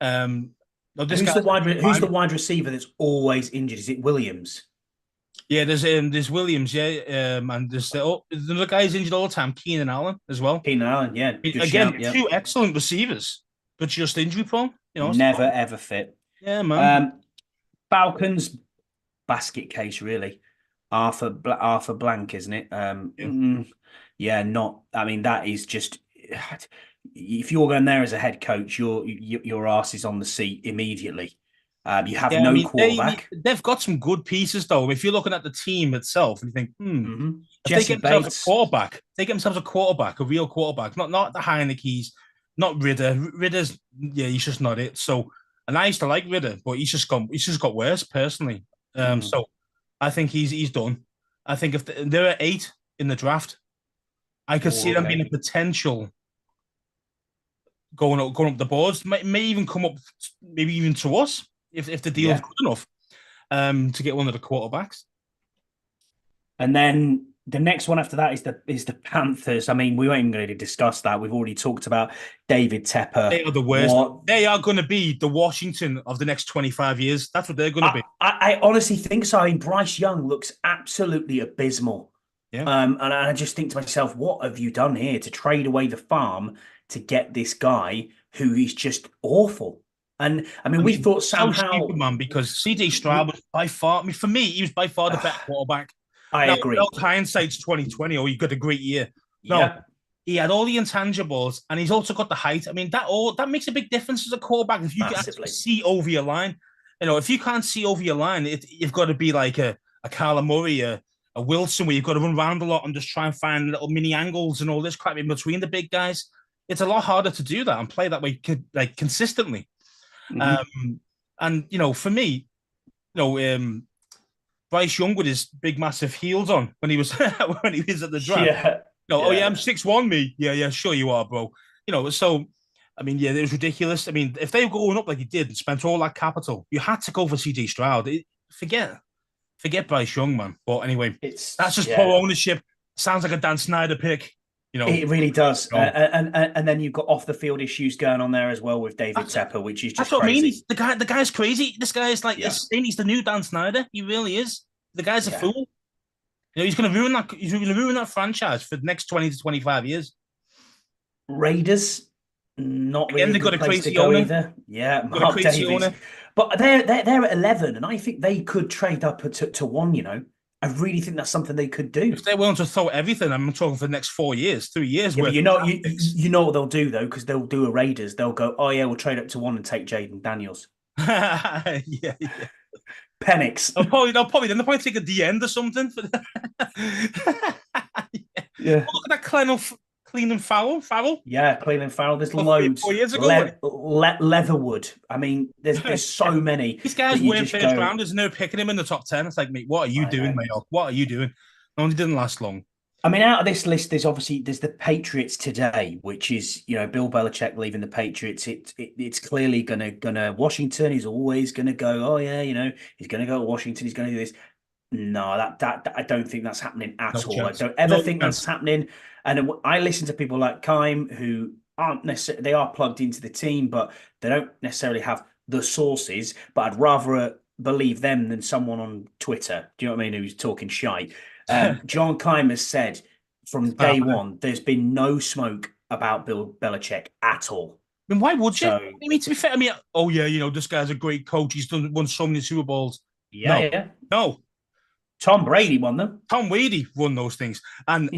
Who's the wide receiver that's always injured? Is it Williams? Yeah, there's Williams, and there's the guy's injured all the time. Keenan Allen as well. Keenan Allen, yeah. Again, two excellent receivers, but just injury prone. Never ever fit. Yeah, man. Falcons basket case really. Arthur Blank, isn't it? Yeah, not. I mean, that is just. if you're going there as a head coach, your ass is on the seat immediately. You have Yeah, I no mean quarterback. they've got some good pieces though. If you're looking at the team itself and you think, if they Jesse get themselves a Bates. quarterback, they get themselves a quarterback, a real quarterback, not the Heineke's, not Ridder. Ridder's he's just not it. So, and I used to like Ridder, but he's just got worse personally. So I think he's done. I think if there are 8 in the draft, I could see them being a potential going up the boards. May even come up, maybe even to us if the deal is good enough to get one of the quarterbacks. And then the next one after that is the Panthers. I mean, we weren't even going to discuss that. We've already talked about David Tepper. They are the worst. They are going to be the Washington of the next 25 years. That's what they're going to be. I honestly think so. I mean, Bryce Young looks absolutely abysmal. Yeah. And I just think to myself, what have you done here to trade away the farm to get this guy who is just awful? And I mean, we thought somehow, stupid, man, because CJ Stroud was by far. I mean, for me, he was by far the better quarterback. I agree. Hindsight's 2020. Oh, you got a great year. No, he had all the intangibles, and he's also got the height. I mean, that makes a big difference as a quarterback. If you can actually see over your line, if you can't see over your line, you've got to be like a Kyler Murray, a Wilson, where you've got to run around a lot and just try and find little mini angles and all this crap in between the big guys. It's a lot harder to do that and play that way, like consistently. And for me, Bryce Young with his big massive heels on when he was at the draft. Yeah. Oh yeah, I'm 6'1", me. Yeah, sure you are, bro. So I mean, yeah, it was ridiculous. I mean, if they were going up like he did and spent all that capital, you had to go for CJ Stroud. Forget Bryce Young, man. But anyway, that's just poor ownership. Sounds like a Dan Snyder pick. It really does. And then you've got off the field issues going on there as well with David Tepper, which is just crazy. I mean. The guy's crazy. This guy is like, he's the new Dan Snyder. He really is. The guy's a fool. He's going to ruin that. He's going to ruin that franchise for the next 20 to 25 years. Raiders, not really. They've got a crazy owner. Either. Yeah, Mark Davis. But they're at 11, and I think they could trade up to 1. I really think that's something they could do. If they're willing to throw everything, I'm talking for the next 4 years, 3 years. Yeah, you know what they'll do though, because they'll do a Raiders. They'll go, oh yeah, we'll trade up to 1 and take Jaden Daniels. yeah. Penix. They'll probably take a D end or something. Yeah. Oh, look at that Cleveland Farrell. Yeah, Cleveland Farrell. There's loads. 4 years ago. Leatherwood. I mean, there's so many. These guys weren't first rounders and they're picking him in the top 10. It's like, mate, what are you doing, mate? What are you doing? No, it didn't last long. I mean, out of this list, there's the Patriots today, which is, Bill Belichick leaving the Patriots. It's clearly gonna Washington. He's always gonna go. Oh yeah, he's gonna go to Washington. He's gonna do this. No, that I don't think that's happening at all. Chance. I don't ever think that's happening. And I listen to people like Keim who aren't necessarily, they are plugged into the team, but they don't necessarily have the sources. But I'd rather believe them than someone on Twitter. Do you know what I mean? Who's talking shite. John Keim has said from day one, there's been no smoke about Bill Belichick at all. I mean, why would you? I mean, to be fair, this guy's a great coach. He's won so many Super Bowls. No. Tom Brady won them. Tom Brady won those things. And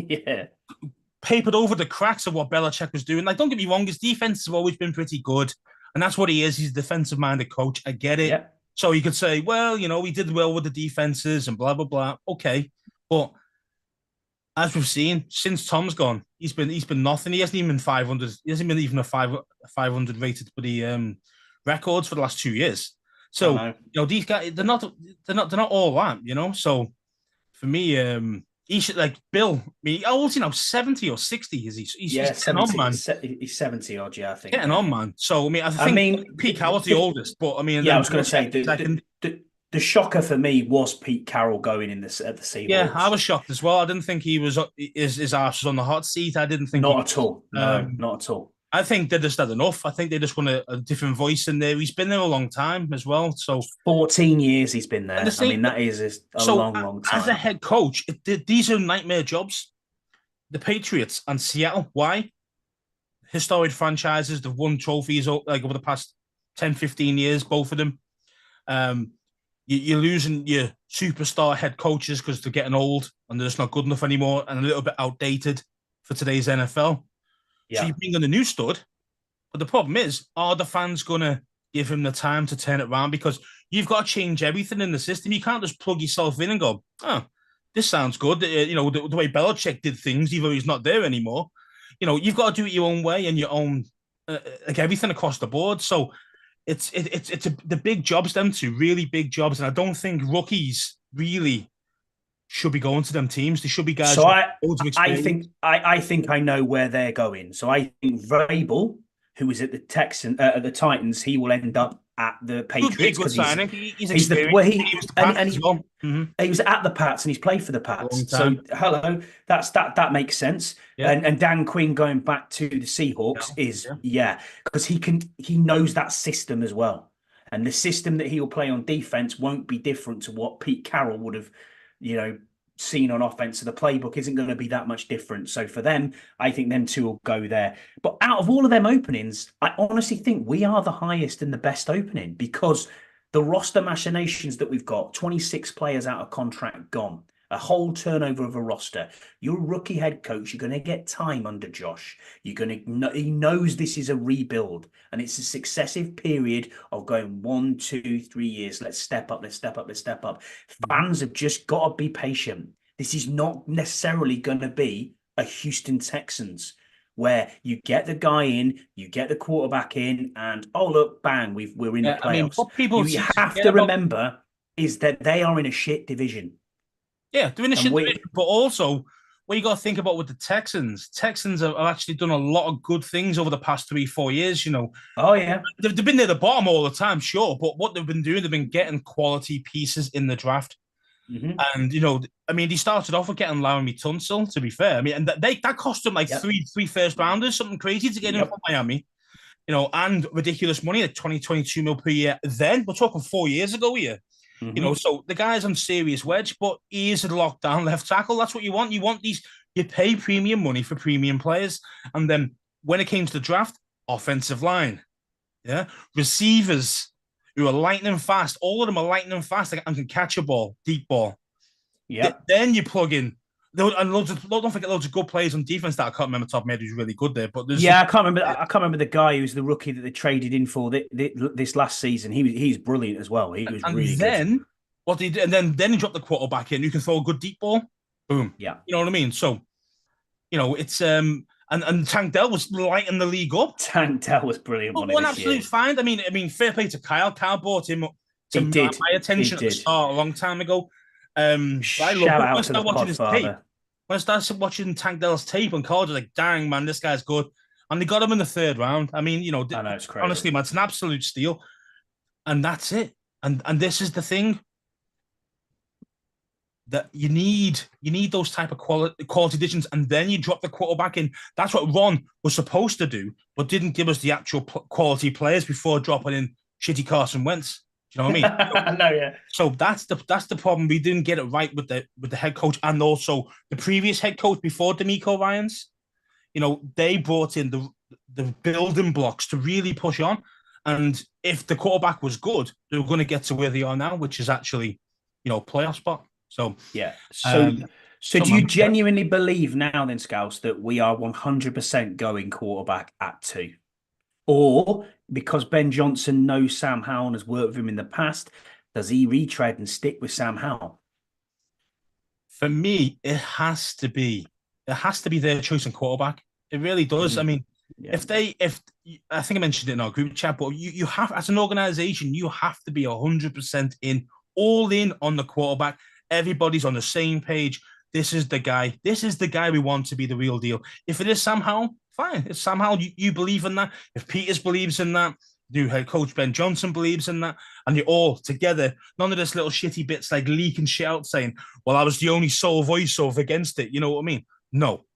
papered over the cracks of what Belichick was doing. Like, don't get me wrong, his defense has always been pretty good. And that's what he is. He's a defensive-minded coach. I get it. Yeah. So you could say, well, he did well with the defenses and blah, blah, blah. Okay. But as we've seen, since Tom's gone, he's been nothing. He hasn't even been 500. He hasn't been even a 500 rated for the records for the last 2 years. So these guys, they're not all that. So for me, he should, like Bill. I mean, how old is he now? 70 or 60? Is he? He's 70, on, man. He's 70 odd, I think. Getting on, man. So I think Pete Carroll's the oldest, but I mean, I was going to say the shocker for me was Pete Carroll going in at the Seahawks. Yeah, I was shocked as well. I didn't think he was his arse was on the hot seat. I didn't think at all. No, not at all. I think they just had enough. I think they just want a different voice in there. He's been there a long time as well. So 14 years he's been there. I mean, that is a long time. As a head coach, these are nightmare jobs. The Patriots and Seattle. Why? Historic franchises. They've won trophies like over the past 10, 15 years, both of them. You're losing your superstar head coaches because they're getting old and they're just not good enough anymore and a little bit outdated for today's NFL. So Yeah. you bring in a new stud, but the problem is, are the fans going to give him the time to turn it around? Because you've got to change everything in the system. You can't just plug yourself in and go, oh, this sounds good. The way Belichick did things, even though he's not there anymore. You've got to do it your own way and your own, like everything across the board. So the big jobs, them two, really big jobs. And I don't think rookies really should be going to them teams. They should be guys So who have I loads of I experience. think I think I know where they're going. So I think Vrabel, who was at the at the Titans, he will end up at the Would be a Patriots good because signing. He's he's the experienced. well He he was the and Pats as well. he was at the Pats and he's played for the A long Pats. So time. hello, that makes sense. Yeah. And Dan Quinn going back to the Seahawks is because he knows that system as well. And the system that he will play on defense won't be different to what Pete Carroll would have, you know, seen on offense. So the playbook isn't going to be that much different. So for them, I think them two will go there. But out of all of them openings, I honestly think we are the highest and the best opening because the roster machinations that we've got, 26 players out of contract gone, a whole turnover of a roster. You're a rookie head coach. You're going to get time under Josh. You're going to, he knows this is a rebuild and it's a successive period of going 1, 2, 3 years. Let's step up, let's step up, let's step up. Fans have just got to be patient. This is not necessarily going to be a Houston Texans where you get the guy in, you get the quarterback in, and oh look, bang, we're in the playoffs. I mean, what people you have to remember is that they are in a shit division. Yeah, they're in a shit division, but also what you got to think about with the Texans have actually done a lot of good things over the past 3-4 years. Oh yeah, they've been near the bottom all the time, sure, but what they've been doing, they've been getting quality pieces in the draft. And I mean, they started off with getting Laramie Tunsil, to be fair. I mean, and that cost them like three first rounders, something crazy to get in from Miami. And ridiculous money, like 22 mil per year. Then we're talking 4 years ago here. So the guy's on serious wedge, but he is a lockdown left tackle. That's what you want. You want you pay premium money for premium players. And then when it came to the draft, offensive line, receivers who are lightning fast. All of them are lightning fast and can catch a ball, deep ball. Yeah. Then you plug in, and don't forget loads of good players on defense that I can't remember top of my head who's really good there. But I can't remember the guy who's the rookie that they traded in for this last season. He's brilliant as well. He was really good. What they did, and then he dropped the quarterback in. You can throw a good deep ball. Boom. Yeah. You know what I mean? So, it's and Tank Dell was lighting the league up. Tank Dell was brilliant. One absolute find. I mean, fair play to Kyle. Kyle brought him up to my attention at the start a long time ago. Shout out to the Podfather. When I started watching Tank Dell's tape on college, I was like, dang, man, this guy's good. And they got him in the 3rd round. I mean, I know, it's crazy. Honestly, man, it's an absolute steal. And that's it. And this is the thing that you need those type of quality additions, and then you drop the quarterback in. That's what Ron was supposed to do, but didn't give us the actual quality players before dropping in shitty Carson Wentz. Do you know what I mean? No, yeah. So that's the problem. We didn't get it right with the head coach, and also the previous head coach before DeMeco Ryans. They brought in the building blocks to really push on, and if the quarterback was good, they were going to get to where they are now, which is actually playoff spot. So yeah. So do you genuinely believe now then, Scouse, that we are 100% going quarterback at 2? Or because Ben Johnson knows Sam Howell and has worked with him in the past, does he retread and stick with Sam Howell? For me, it has to be their choice in quarterback. It really does. I mean, if I think I mentioned it in our group chat, but you have, as an organization, you have to be 100% all in on the quarterback. Everybody's on the same page. This is the guy. This is the guy we want to be the real deal. If it is Sam Howell, fine. If Sam Howell, you believe in that. If Peters believes in that, new head coach Ben Johnson believes in that, and you're all together. None of this little shitty bits like leaking shit out saying, well, I was the only sole voiceover against it. You know what I mean? No.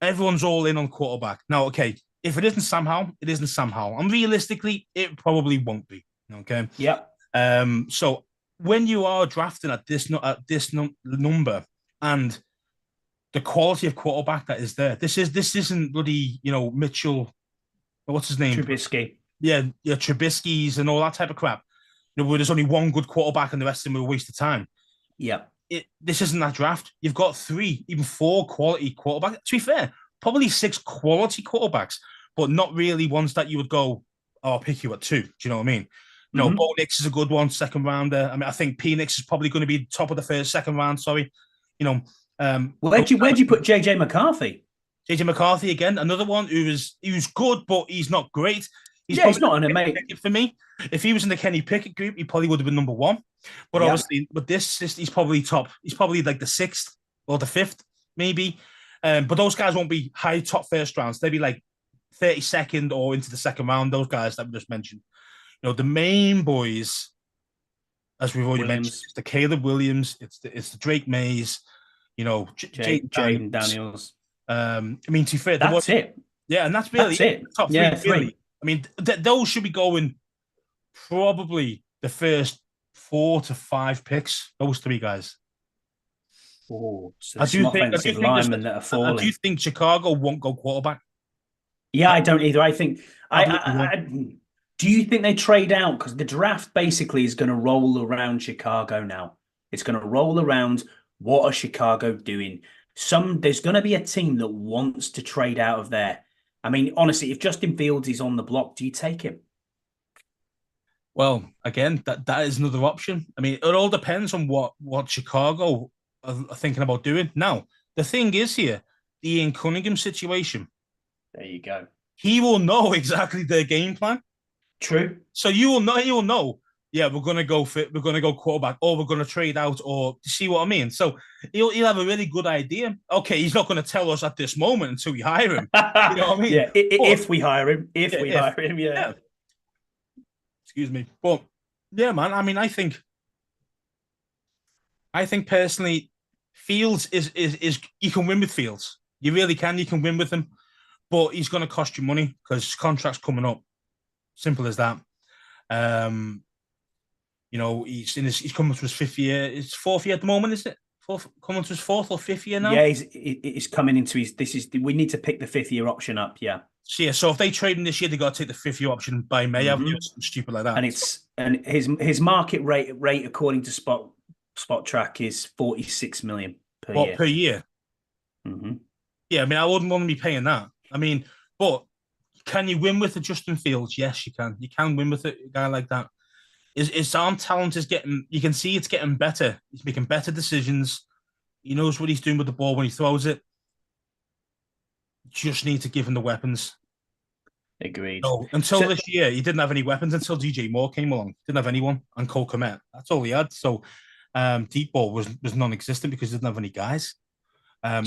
Everyone's all in on quarterback. Now, okay, if it isn't Sam Howell, it isn't Sam Howell. And realistically, it probably won't be. Okay? Yeah. So when you are drafting at this number and the quality of quarterback that is there, this isn't bloody Mitchell, what's his name? Trubisky. Yeah, Trubisky's and all that type of crap. Where there's only one good quarterback and the rest of them are a waste of time. Yeah. This isn't that draft. You've got 3, even 4 quality quarterbacks. To be fair, probably 6 quality quarterbacks, but not really ones that you would go, oh, I'll pick you at 2. Do you know what I mean? No, Bo Nix is a good one, second rounder. I mean, I think Penix is probably going to be top of the first, second round. Sorry, you know. Where'd you put JJ McCarthy? JJ McCarthy again, another one who's good, but he's not great. He's not an amazing for me. If he was in the Kenny Pickett group, he probably would have been number 1. But obviously, with this, he's probably top. He's probably like the 6th or the 5th, maybe. But those guys won't be high top first rounds. They'll be like 32nd or into the second round. Those guys that we just mentioned. The main boys, as we've already mentioned, it's the Caleb Williams, it's the Drake Mays, Jayden Daniels. I mean, to be fair, that's it. Yeah, and that's really it. Top 3, really. I mean, those should be going probably the first 4 to 5 picks. Those 3 guys. Oh, so I do think linemen that are falling. I do think Chicago won't go quarterback. Yeah, I don't either. I think do you think they trade out? Because the draft basically is going to roll around Chicago now. It's going to roll around what are Chicago doing. There's going to be a team that wants to trade out of there. I mean, honestly, if Justin Fields is on the block, do you take him? Well, again, that is another option. I mean, it all depends on what Chicago are thinking about doing. Now, the thing is here, the Ian Cunningham situation. There you go. He will know exactly their game plan. True. So he will know. Yeah, we're gonna go quarterback, or we're gonna trade out, or see what I mean. So he'll have a really good idea. Okay, he's not gonna tell us at this moment until we hire him. You know what I mean? Yeah, if we hire him, hire him, yeah. Excuse me, but yeah, man. I mean, I think personally, Fields is you can win with Fields. You really can. You can win with him, but he's gonna cost you money because his contract's coming up. Simple as that. He's coming to his 5th year. It's 4th year at the moment, is it? Coming to his 4th or 5th year now? Yeah, he's coming into his. We need to pick the 5th year option up. Yeah. So if they trade him this year, they got to take the 5th year option by May. Haven't you? Something stupid like that. And his market rate according to Spot Track is 46 million per year. Per year? Mm-hmm. Yeah, I mean, I wouldn't want to be paying that. I mean, but can you win with a Justin Fields? Yes, you can. You can win with a guy like that. His arm talent is getting, you can see it's getting better. He's making better decisions. He knows what he's doing with the ball when he throws it. Just need to give him the weapons. Agreed. No, until this year, he didn't have any weapons until DJ Moore came along. Didn't have anyone. And Cole Kmet. That's all he had. So deep ball was non-existent because he didn't have any guys. So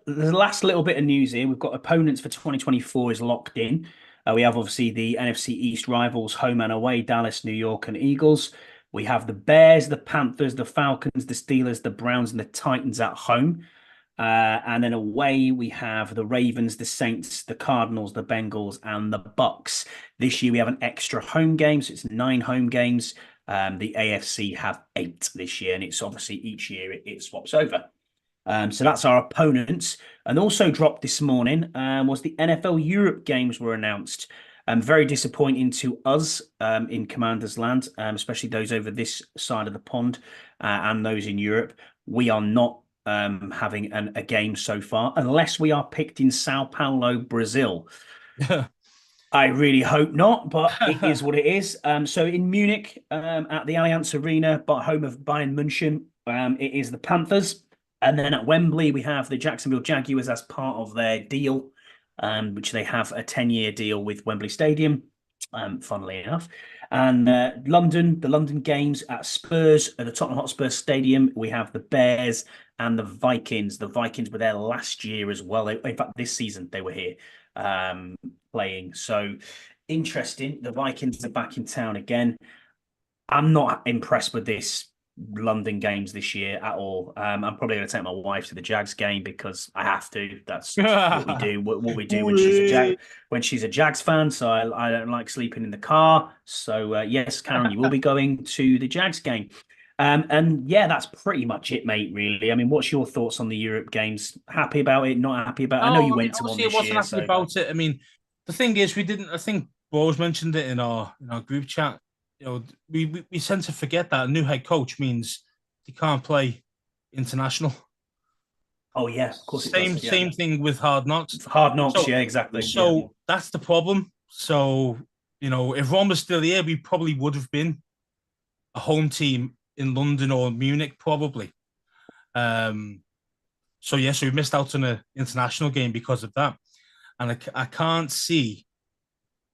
the last little bit of news here, we've got opponents for 2024 is locked in. We have obviously the NFC East rivals, home and away, Dallas, New York, and Eagles. We have the Bears, the Panthers, the Falcons, the Steelers, the Browns, and the Titans at home. And then away, we have the Ravens, the Saints, the Cardinals, the Bengals, and the Bucks. This year, we have an extra home game, so it's 9 home games. The AFC have 8 this year, and it's obviously each year it swaps over. So that's our opponents. And also dropped this morning was the NFL Europe games were announced. Very disappointing to us in Commander's Land, especially those over this side of the pond and those in Europe. We are not having a game so far, unless we are picked in Sao Paulo, Brazil. I really hope not, but it is what it is. So in Munich, at the Allianz Arena, but home of Bayern München, it is the Panthers. And then at Wembley, we have the Jacksonville Jaguars as part of their deal, which they have a 10-year deal with Wembley Stadium, funnily enough. And London, the London games at Spurs, at the Tottenham Hotspur Stadium, we have the Bears and the Vikings. The Vikings were there last year as well. In fact, this season they were here playing. So interesting. The Vikings are back in town again. I'm not impressed with this London games this year at all. I'm probably going to take my wife to the Jags game because I have to. That's what we do. What we do when she's a Jags fan. So I don't like sleeping in the car. So yes, Karen, you will be going to the Jags game. And yeah, that's pretty much it, mate. Really. I mean, what's your thoughts on the Europe games? Happy about it? Not happy about it? I know you went to one this year. I wasn't happy about it. I mean, the thing is, we didn't. I think Bros mentioned it in our group chat. You know, we tend to forget that a new head coach means he can't play international. Oh yeah, of course it Same does. Yeah, same thing with Hard Knocks. Hard Knocks. So Yeah, exactly. Yeah, so that's the problem. So if Ron was still here, we probably would have been a home team in London or Munich, probably. Um, so we missed out on an international game because of that, and I can't see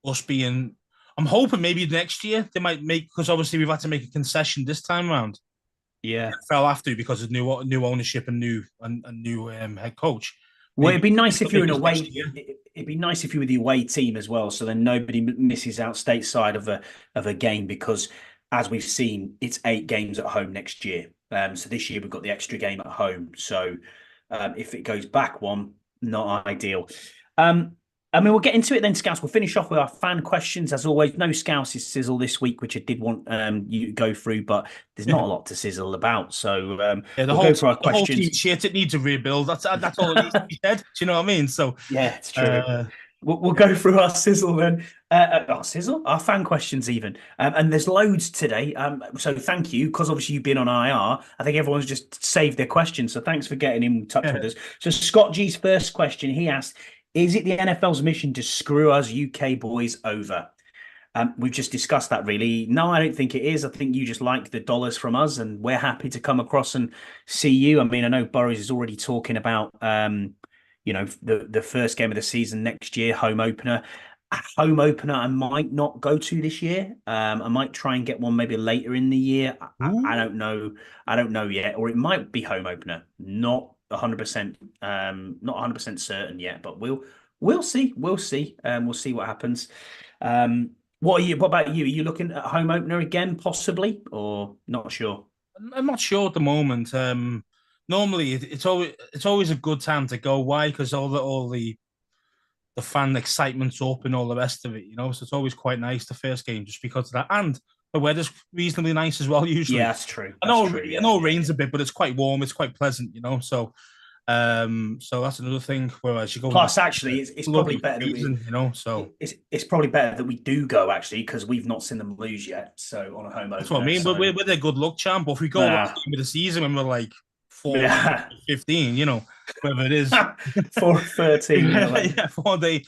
us being. I'm hoping maybe next year they might make, because obviously we've had to make a concession this time around. yeah. Fell after because of new ownership and new head coach. Well, Maybe it'd be nice if you're in a next away. year. It'd be nice if you were the away team as well, so then nobody misses out stateside of a game because, as we've seen, it's 8 games at home next year. So this year we've got the extra game at home. So if it goes back one, not ideal. Um, I mean, we'll get into it then, Scouts. We'll finish off with our fan questions as always. No Scouts' sizzle this week, which I did want you to go through, but there's not a lot to sizzle about. So Yeah, we'll go for our the whole questions. team shit. It needs a rebuild. That's all it needs to be said. Do you know what I mean? So Yeah, it's true. We'll go through our sizzle then. Our fan questions even. And there's loads today. So thank you, because obviously you've been on IR. I think everyone's just saved their questions. So thanks for getting in touch with us. So Scott G's first question, he asked, is it the NFL's mission to screw us UK boys over? We've just discussed that really. No, I don't think it is. I think you just like the dollars from us and we're happy to come across and see you. I mean, I know Burrows is already talking about the first game of the season next year, home opener. A home opener I might not go to this year. I might try and get one maybe later in the year. I don't know. I don't know yet. Or it might be home opener. Not 100%, not 100% certain yet, but we'll see. We'll see. We'll see what happens. What about you? Are you looking at home opener again, possibly, or not sure? I'm not sure at the moment. Normally it's always a good time to go. Why? Because all the fan excitement's up and all the rest of it. So it's always quite nice the first game just because of that, and the weather's reasonably nice as well. Usually, yeah, that's true. I know it rains a bit, but it's quite warm. It's quite pleasant. So that's another thing. Whereas you go, plus actually, it's probably better season, that So it's probably better that we do go actually because we've not seen them lose yet. So on a home opener, that's what I mean. So... We're their good luck champ. Or if we go last game of the season when we're like 4-15, whatever it is, 4-13, yeah, 4 day,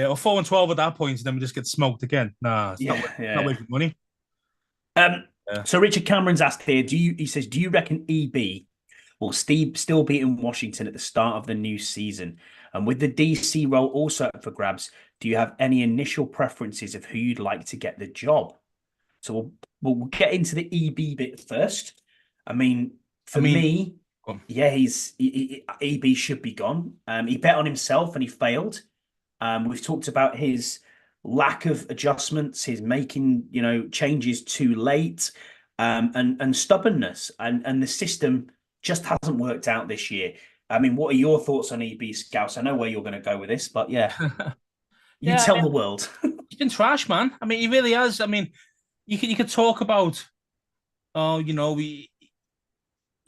or 4-12 at that point, and then we just get smoked again. Nah, it's not worth money. So Richard Cameron's asked here, he says, do you reckon EB will still be in Washington at the start of the new season? And with the DC role also up for grabs, do you have any initial preferences of who you'd like to get the job? So we'll get into the EB bit first. I mean, for me, yeah, EB should be gone. He bet on himself and he failed. We've talked about his lack of adjustments, his making changes too late, and stubbornness, and the system just hasn't worked out this year. I mean, what are your thoughts on EB, Scouse? I know where you're going to go with this, but yeah, tell the world. He's been trash, man. I mean, he really has. I mean, you could talk about,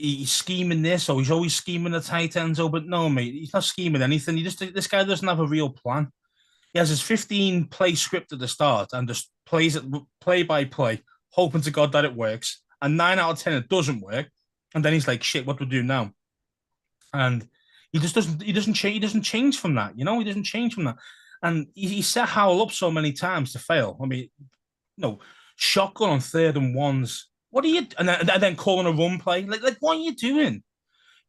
he's scheming this, or he's always scheming the tight ends. But no, mate, he's not scheming anything. This guy doesn't have a real plan. He has his 15-play script at the start and just plays it play by play, hoping to God that it works. And 9 out of 10 it doesn't work. And then he's like, "Shit, what do we do now?" And he just doesn't. He doesn't change. He doesn't change from that. He doesn't change from that. And he set Howell up so many times to fail. I mean, shotgun on 3rd and 1s. What are you? And then calling a run play. Like what are you doing?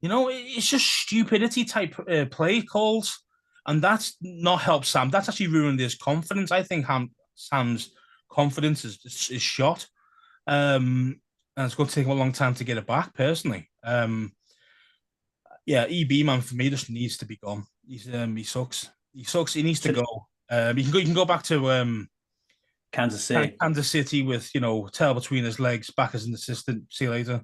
It's just stupidity type play calls, and that's not helped Sam. That's actually ruined his confidence. I think Sam's confidence is shot. And it's going to take him a long time to get it back, personally. EB, man, for me, just needs to be gone. He sucks. He sucks. He needs to go. You can go back to Kansas City. Kansas City with, tail between his legs, back as an assistant. See you later.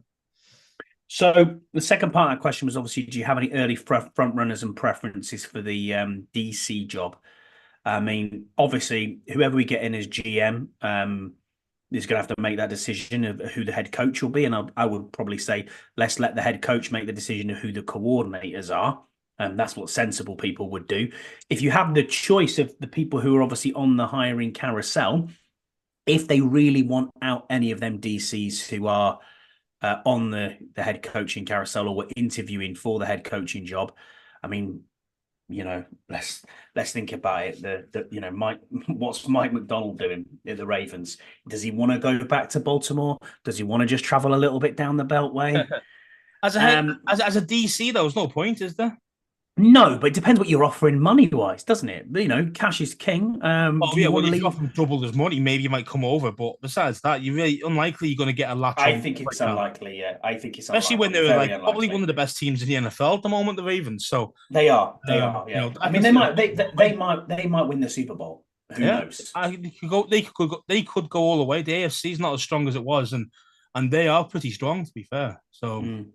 So the second part of that question was obviously, do you have any early front runners and preferences for the DC job? I mean, obviously, whoever we get in as GM is going to have to make that decision of who the head coach will be. And I would probably say, let's let the head coach make the decision of who the coordinators are. And that's what sensible people would do. If you have the choice of the people who are obviously on the hiring carousel, if they really want out any of them DCs who are on the head coaching carousel or were interviewing for the head coaching job. I mean, let's think about it. Mike, what's Mike Macdonald doing at the Ravens? Does he want to go back to Baltimore? Does he want to just travel a little bit down the Beltway? As a head, as a DC, though, there's no point, is there? No, but it depends what you're offering money wise, doesn't it? Cash is king. Oh Do you yeah, want well, to if you leave? offer him double his money, maybe you might come over. But besides that, you're really unlikely you're going to get a I lateral think like it's that. unlikely. Yeah, I think it's Especially when unlikely. they're Very like probably one unlikely. of the best teams in the NFL at the moment, the Ravens. So They are. They are. you Yeah. know, I I mean, can they see them might. going They all the they way. might win the Super Bowl. Who Yeah, knows? they could go. They could go all the way. The AFC is not as strong as it was, and they are pretty strong, to be fair. So. Mm.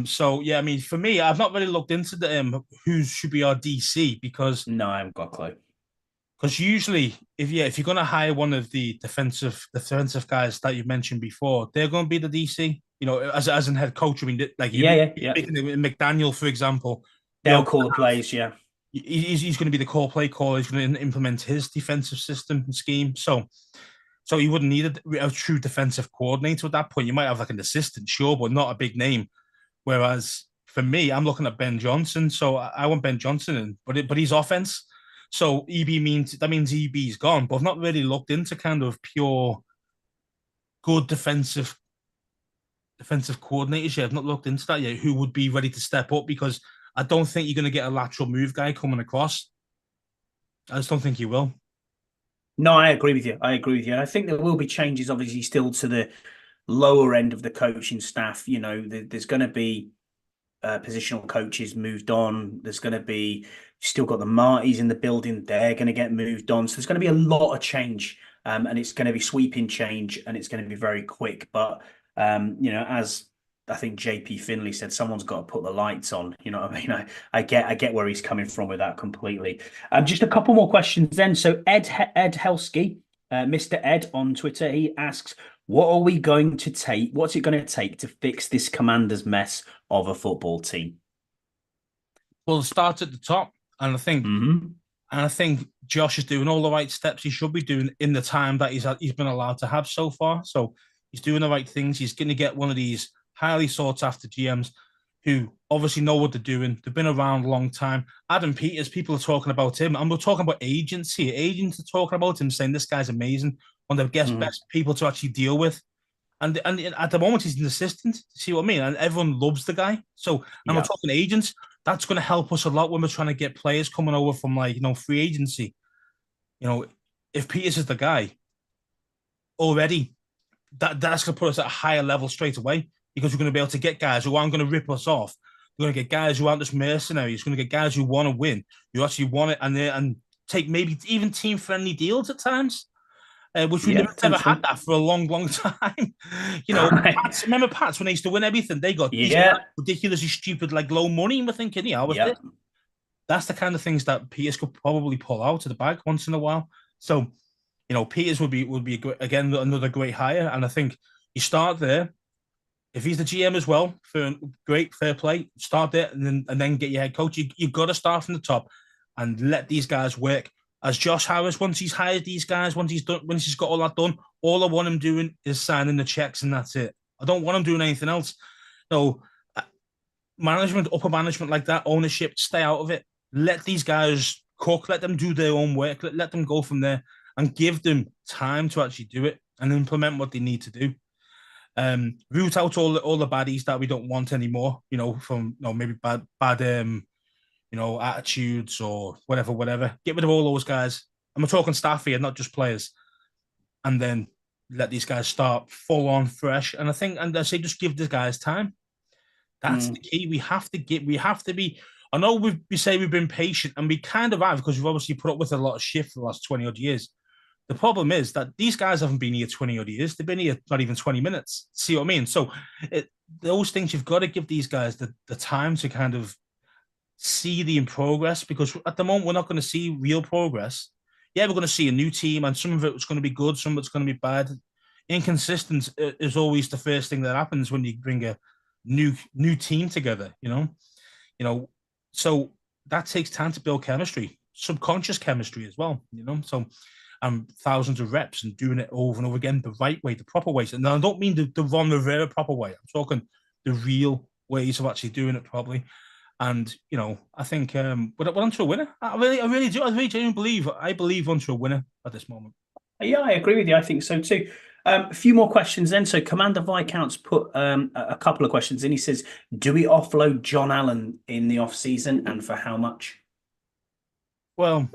So yeah, I mean, for me, I've not really looked into the who should be our DC No, I haven't got a clue. because usually if you're gonna hire one of the defensive guys that you mentioned before, they're gonna be the DC. You know, as an head coach, I mean, like Yeah, you yeah, yeah. making McDaniel, for example, They'll you're call the plays. Yeah. he's going to be the call play caller. He's going to implement his defensive system and scheme. So you wouldn't need a true defensive coordinator at that point. You might have like an assistant, sure, but not a big name. Whereas for me, I'm looking at Ben Johnson. So I want Ben Johnson in, but he's offense. So that means EB's gone. But I've not really looked into kind of pure good defensive coordinators yet. I've not looked into that yet. Who would be ready to step up? Because I don't think you're going to get a lateral move guy coming across. I just don't think you will. No, I agree with you. I agree with you. And I think there will be changes, obviously, still to the lower end of the coaching staff. There's going to be positional coaches moved on. There's going to be still got the Martys in the building. They're going to get moved on. So there's going to be a lot of change, and it's going to be sweeping change, and it's going to be very quick. But as I think JP Finley said, someone's got to put the lights on. You know what I mean? I get where he's coming from with that completely. Just a couple more questions then. So Ed Helsky, Mr. Ed on Twitter, he asks, what are we going to take? What's it going to take to fix this Commanders mess of a football team? Well, start at the top, and I think Mm-hmm. and I think Josh is doing all the right steps he should be doing in the time that he's been allowed to have so far. So he's doing the right things. He's going to get one of these highly sought after GMs who obviously know what they're doing. They've been around a long time. Adam Peters, people are talking about him, and we're talking about agents here. Agents are talking about him, saying this guy's amazing, one of the best people to actually deal with. And at the moment he's an assistant. See what I mean? And everyone loves the guy. So and we're Yeah. talking agents. That's going to help us a lot when we're trying to get players coming over from free agency. If Peters is the guy already, that's going to put us at a higher level straight away because we're going to be able to get guys who aren't going to rip us off. We're going to get guys who aren't just mercenaries. We're going to get guys who want to win, who actually want it, and take maybe even team friendly deals at times. Which we Yeah, never had potentially. that for a long, long time. Right. Remember Pats when they used to win everything? They got these Yeah. ridiculously stupid, like low money. And we're thinking, yeah, was Yeah. this? That's the kind of things that Peters could probably pull out of the bag once in a while. So, Peters would be again another great hire, and I think you start there. If he's the GM as well, fair play. Start there and then get your head coach. You've got to start from the top and let these guys work. As Josh Harris, once he's hired these guys, once he's got all that done, all I want him doing is signing the checks and that's it. I don't want him doing anything else. No, upper management like that, ownership, stay out of it. Let these guys cook. Let them do their own work. Let them go from there and give them time to actually do it and implement what they need to do. Root out all the baddies that we don't want anymore. From maybe bad attitudes or whatever. Get rid of all those guys. And we're talking staff here, not just players. And then let these guys start full on fresh. And I say just give the guys time. That's the key. We have to be. I know we say we've been patient, and we kind of have because we've obviously put up with a lot of shit for the last 20 odd years. The problem is that these guys haven't been here 20 odd years. They've been here not even 20 minutes. See what I mean? So those things, you've got to give these guys the time to kind of see the progress, because at the moment we're not going to see real progress. Yeah, we're going to see a new team, and some of it's going to be good, some of it's going to be bad. Inconsistent is always the first thing that happens when you bring a new team together. So that takes time to build chemistry, subconscious chemistry as well. So and thousands of reps and doing it over and over again the right way, the proper ways. And I don't mean the Ron Rivera proper way. I'm talking the real ways of actually doing it properly. And I think we're onto a winner. I really do. I really genuinely believe. I believe onto a winner at this moment. Yeah, I agree with you. I think so too. A few more questions then. So Commander Viscount's put a couple of questions in. He says, do we offload John Allen in the off season, and for how much? Well,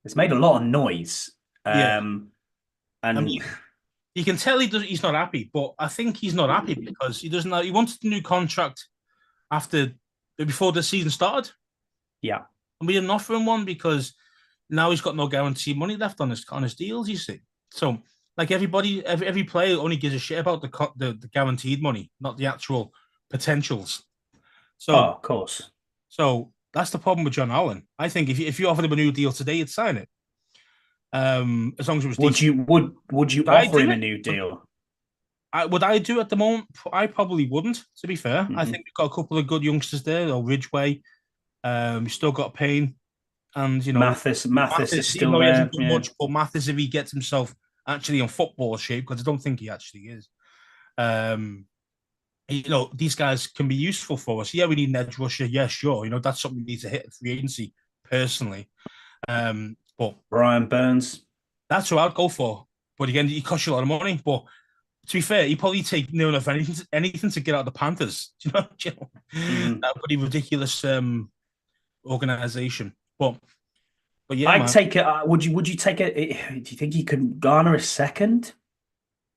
it's made a lot of noise. Yeah. And I mean, you can tell he's not happy, but I think he's not happy because he doesn't know. He wanted a new contract before the season started. Yeah. And we didn't offer him one because now he's got no guaranteed money left on his deals, you see. So, like everybody, every player only gives a shit about the guaranteed money, not the actual potentials. So, of course. So that's the problem with John Allen. I think if you offered him a new deal today, he'd sign it. As long as it was. Would you offer him a new deal? Would I do it at the moment? I probably wouldn't. To be fair, I think we've got a couple of good youngsters there. Or Ridgeway, we've still got Payne, and Mathis is still there. He hasn't done much, but Mathis, if he gets himself actually in football shape, because I don't think he actually is. These guys can be useful for us. Yeah, we need an edge rusher. Yeah, sure. That's something we need to hit at free agency personally. But Brian Burns, that's what I'd go for. But again, he costs you a lot of money. But to be fair, he'd probably take near enough anything to get out of the Panthers. That would be ridiculous organization. But yeah, I'd take it. Would you take it? Do you think he could garner a second?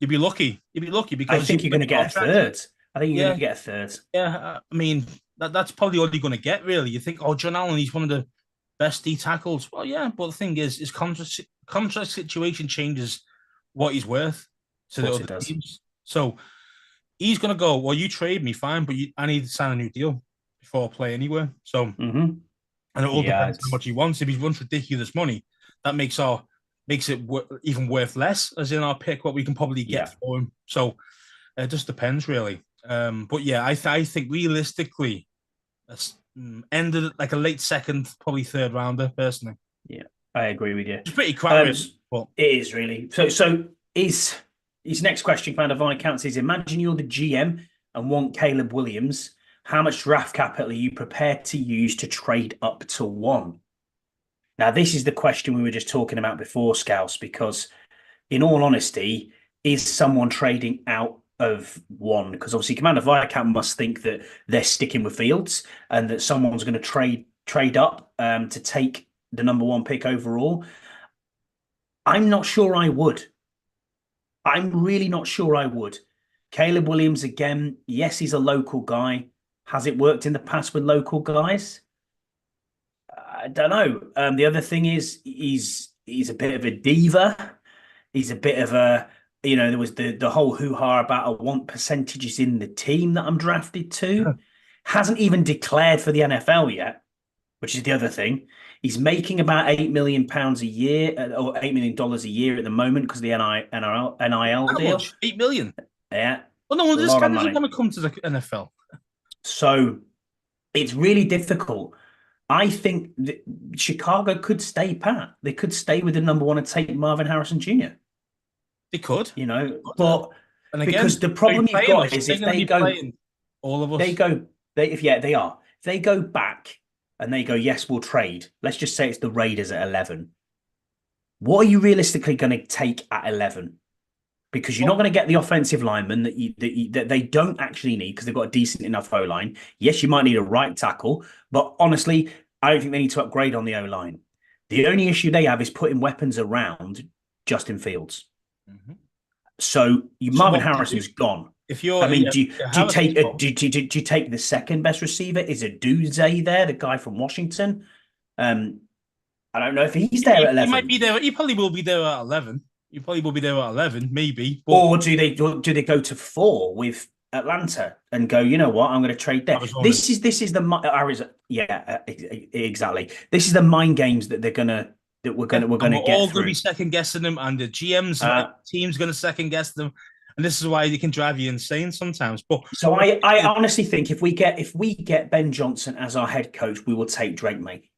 You'd be lucky. Because I think you're going to get a third. I think you're going to get a third. Yeah, I mean that's probably all you're going to get. Really, you think, John Allen, he's one of the best D tackles. Well, yeah, but the thing is, his contract situation changes what he's worth to the other teams. So he's going to go, well, you trade me, fine, but I need to sign a new deal before I play anywhere. So, and it all depends on how much he wants. If he wants ridiculous money, that makes it even worth less, as in our pick, what we can probably get for him. So it just depends, really. But yeah, I think realistically, ended like a late second, probably third rounder, personally. Yeah, I agree with you. It's pretty crap. It is really. So is his next question, Commander Viscount, is: imagine you're the GM and want Caleb Williams. How much draft capital are you prepared to use to trade up to 1? Now, this is the question we were just talking about before, Scouse, because in all honesty, is someone trading out of 1? Because obviously Commander Viscount must think that they're sticking with Fields and that someone's going to trade up to take the number 1 pick overall. I'm not sure I would. I'm really not sure I would. Caleb Williams, again, yes, he's a local guy. Has it worked in the past with local guys? I don't know. The other thing is he's a bit of a diva. He's a bit of a, there was the whole hoo-ha about I want percentages in the team that I'm drafted to. Hasn't even declared for the NFL yet, which is the other thing. He's making about £8 million a year, or $8 million a year at the moment because of the NIL deal. Much? 8 million? Yeah. Well, no, this guy doesn't want to come to the NFL. So it's really difficult. I think that Chicago could stay pat. They could stay with the number 1 and take Marvin Harrison Jr. They could, but and again, because the problem you've got is if they go, all of us, they are. If they go back and they go, yes, we'll trade. Let's just say it's the Raiders at 11. What are you realistically going to take at 11? Because you're not going to get the offensive lineman that they don't actually need because they've got a decent enough O-line. Yes, you might need a right tackle, but honestly, I don't think they need to upgrade on the O-line. The only issue they have is putting weapons around Justin Fields. Mm-hmm. So Marvin Harrison's gone. If you're, do you take the second best receiver? Is it Duze there, the guy from Washington? I don't know if he's there at 11. He might be there. He probably will be there at 11. You probably will be there at 11, maybe. But... Or do they go to 4 with Atlanta and go, you know what, I'm going to trade there? This is the Arizona. Yeah, exactly. This is the mind games that we're gonna get. We're all going to be second guessing them, and the GMs team's going to second guess them, and this is why they can drive you insane sometimes. But so I honestly think if we get Ben Johnson as our head coach, we will take Drake May.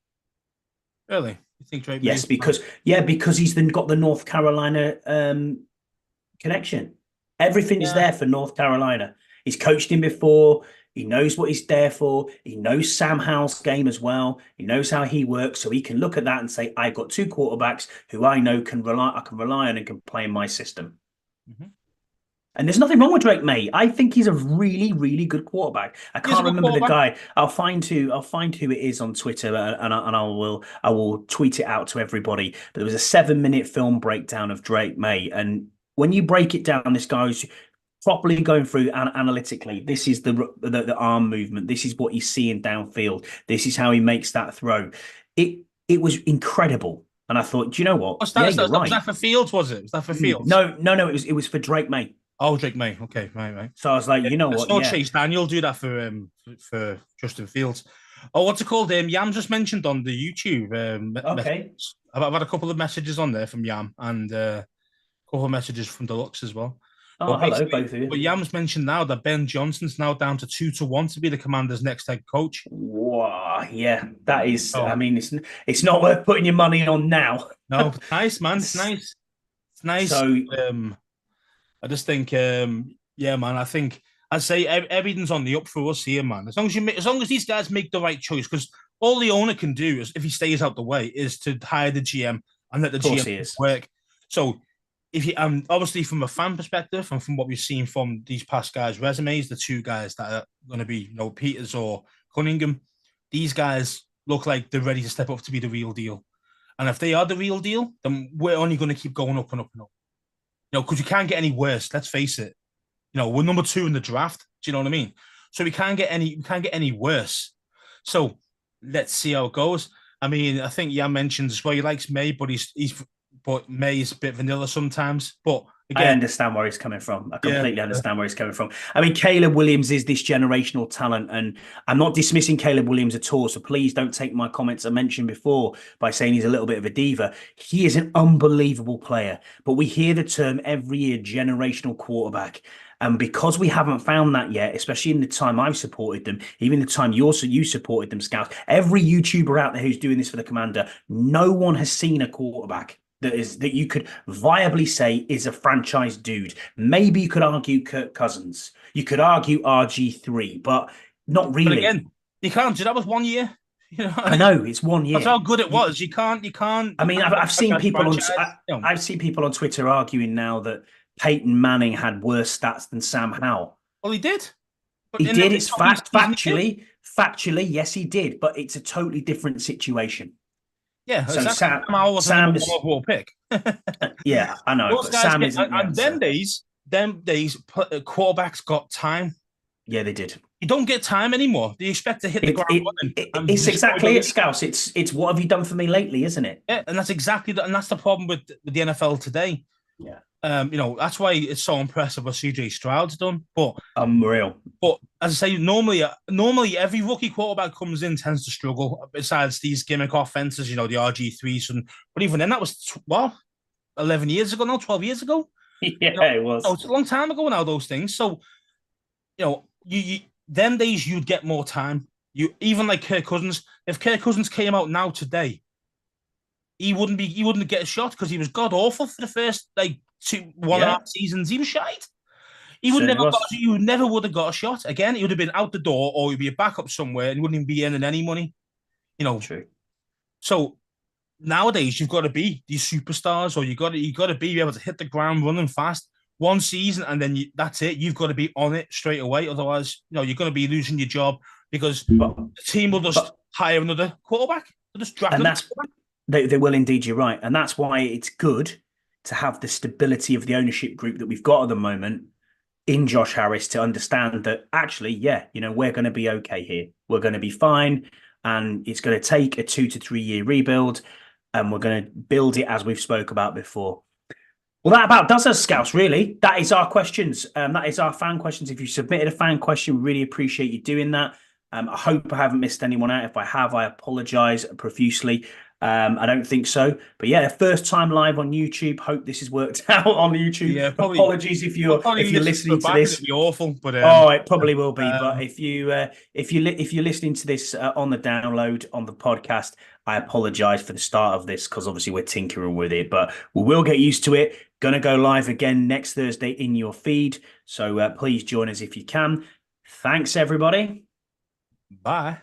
Really? You think Drake May? Yes, because he's then got the North Carolina connection. Everything is Yeah. there for North Carolina. He's coached him before. He knows what he's there for. He knows Sam Howell's game as well. He knows how he works, so he can look at that and say, "I've got two quarterbacks who I know I can rely on and can play in my system." Mm-hmm. And there's nothing wrong with Drake May. I think he's a really, really good quarterback. I can't remember the guy. I'll find who it is on Twitter, and I will tweet it out to everybody. But there was a 7-minute film breakdown of Drake May, and when you break it down, this guy's properly going through analytically. This is the arm movement. This is what he's seeing downfield. This is how he makes that throw. It was incredible. And I thought, do you know what? Was that for Fields? Was it? Was that for Fields? No. It was for Drake May. Oh, Drake May. Okay, right. So I was like, you know what? I saw Chase Daniel do that for Justin Fields. Oh, what's it called? Yam just mentioned on the YouTube. Okay. I've had a couple of messages on there from Yam and a couple of messages from Deluxe as well. Oh, hello, both of you. But Yam's mentioned now that Ben Johnson's now down to 2-1 to be the Commander's next head coach. Wow, yeah, that is. I mean, it's not worth putting your money on now. No, nice, man. It's nice. It's nice. So, I just think, yeah, man. I think I'd say everything's on the up for us here, man. As long as these guys make the right choice, because all the owner can do is, if he stays out the way, is to hire the GM and let the GM work. So, if you obviously from a fan perspective and from what we've seen from these past guys' resumes, the two guys that are going to be, Peters or Cunningham, these guys look like they're ready to step up to be the real deal. And if they are the real deal, then we're only going to keep going up and up and up. Because we can't get any worse. Let's face it. We're number 2 in the draft. Do you know what I mean? So we can't get any worse. So let's see how it goes. I mean, I think Jan mentioned as well he likes May, but but May's a bit vanilla sometimes. But again, I understand where he's coming from. I completely understand where he's coming from. I mean, Caleb Williams is this generational talent, and I'm not dismissing Caleb Williams at all. So please don't take my comments I mentioned before by saying he's a little bit of a diva. He is an unbelievable player, but we hear the term every year, generational quarterback. And because we haven't found that yet, especially in the time I've supported them, even the time you supported them, Scouts, every YouTuber out there who's doing this for the Commander, no one has seen a quarterback that you could viably say is a franchise dude. Maybe you could argue Kirk Cousins. You could argue RG3, but not really. But again, you can't do that with 1 year. I know it's 1 year. That's how good it was. You can't. I mean, I've seen people I've seen people on Twitter arguing now that Peyton Manning had worse stats than Sam Howell. Well, he did. He did. It's factually, yes, he did. But it's a totally different situation. Yeah, so Sam was a number 1 overall pick. Yeah, I know. But Sam is. And them days, quarterbacks got time. Yeah, they did. You don't get time anymore. You expect to hit the ground running. It's exactly it, Scouse. It's what have you done for me lately, isn't it? Yeah, and that's exactly and that's the problem with the NFL today. Yeah. That's why it's so impressive what CJ Stroud's done. But unreal. But as I say, normally every rookie quarterback comes in tends to struggle. Besides these gimmick offenses, the RG3s, but even then that was 11 years ago now, 12 years ago. Yeah, it was. Oh, it's a long time ago now. Those things. So, you them days you'd get more time. You even like Kirk Cousins. If Kirk Cousins came out now today, he wouldn't get a shot because he was god awful for the first 1.5 seasons. He was shite. You never would have got a shot. Again, he would have been out the door or he'd be a backup somewhere and he wouldn't even be earning any money. True. So nowadays you've got to be these superstars, or you got to be able to hit the ground running fast 1 season, and then that's it. You've got to be on it straight away. Otherwise, you're going to be losing your job because the team will just hire another quarterback. They'll just draft another quarterback. They will indeed. You're right, and that's why it's good to have the stability of the ownership group that we've got at the moment in Josh Harris to understand that actually, we're going to be okay here. We're going to be fine, and it's going to take a 2 to 3 year rebuild, and we're going to build it as we've spoke about before. Well, that about does us, Scouts, really. That is our questions. That is our fan questions. If you submitted a fan question, we really appreciate you doing that. I hope I haven't missed anyone out. If I have, I apologise profusely. I don't think so. But yeah, first time live on YouTube. Hope this has worked out on YouTube. Yeah, probably. Apologies if I'll you're probably listen listening to back and it'd this. be awful, but Oh, it probably will be. But um, if you're listening to this on the download on the podcast, I apologize for the start of this because obviously we're tinkering with it, but we will get used to it. Gonna go live again next Thursday in your feed, so please join us if you can. Thanks, everybody. bye.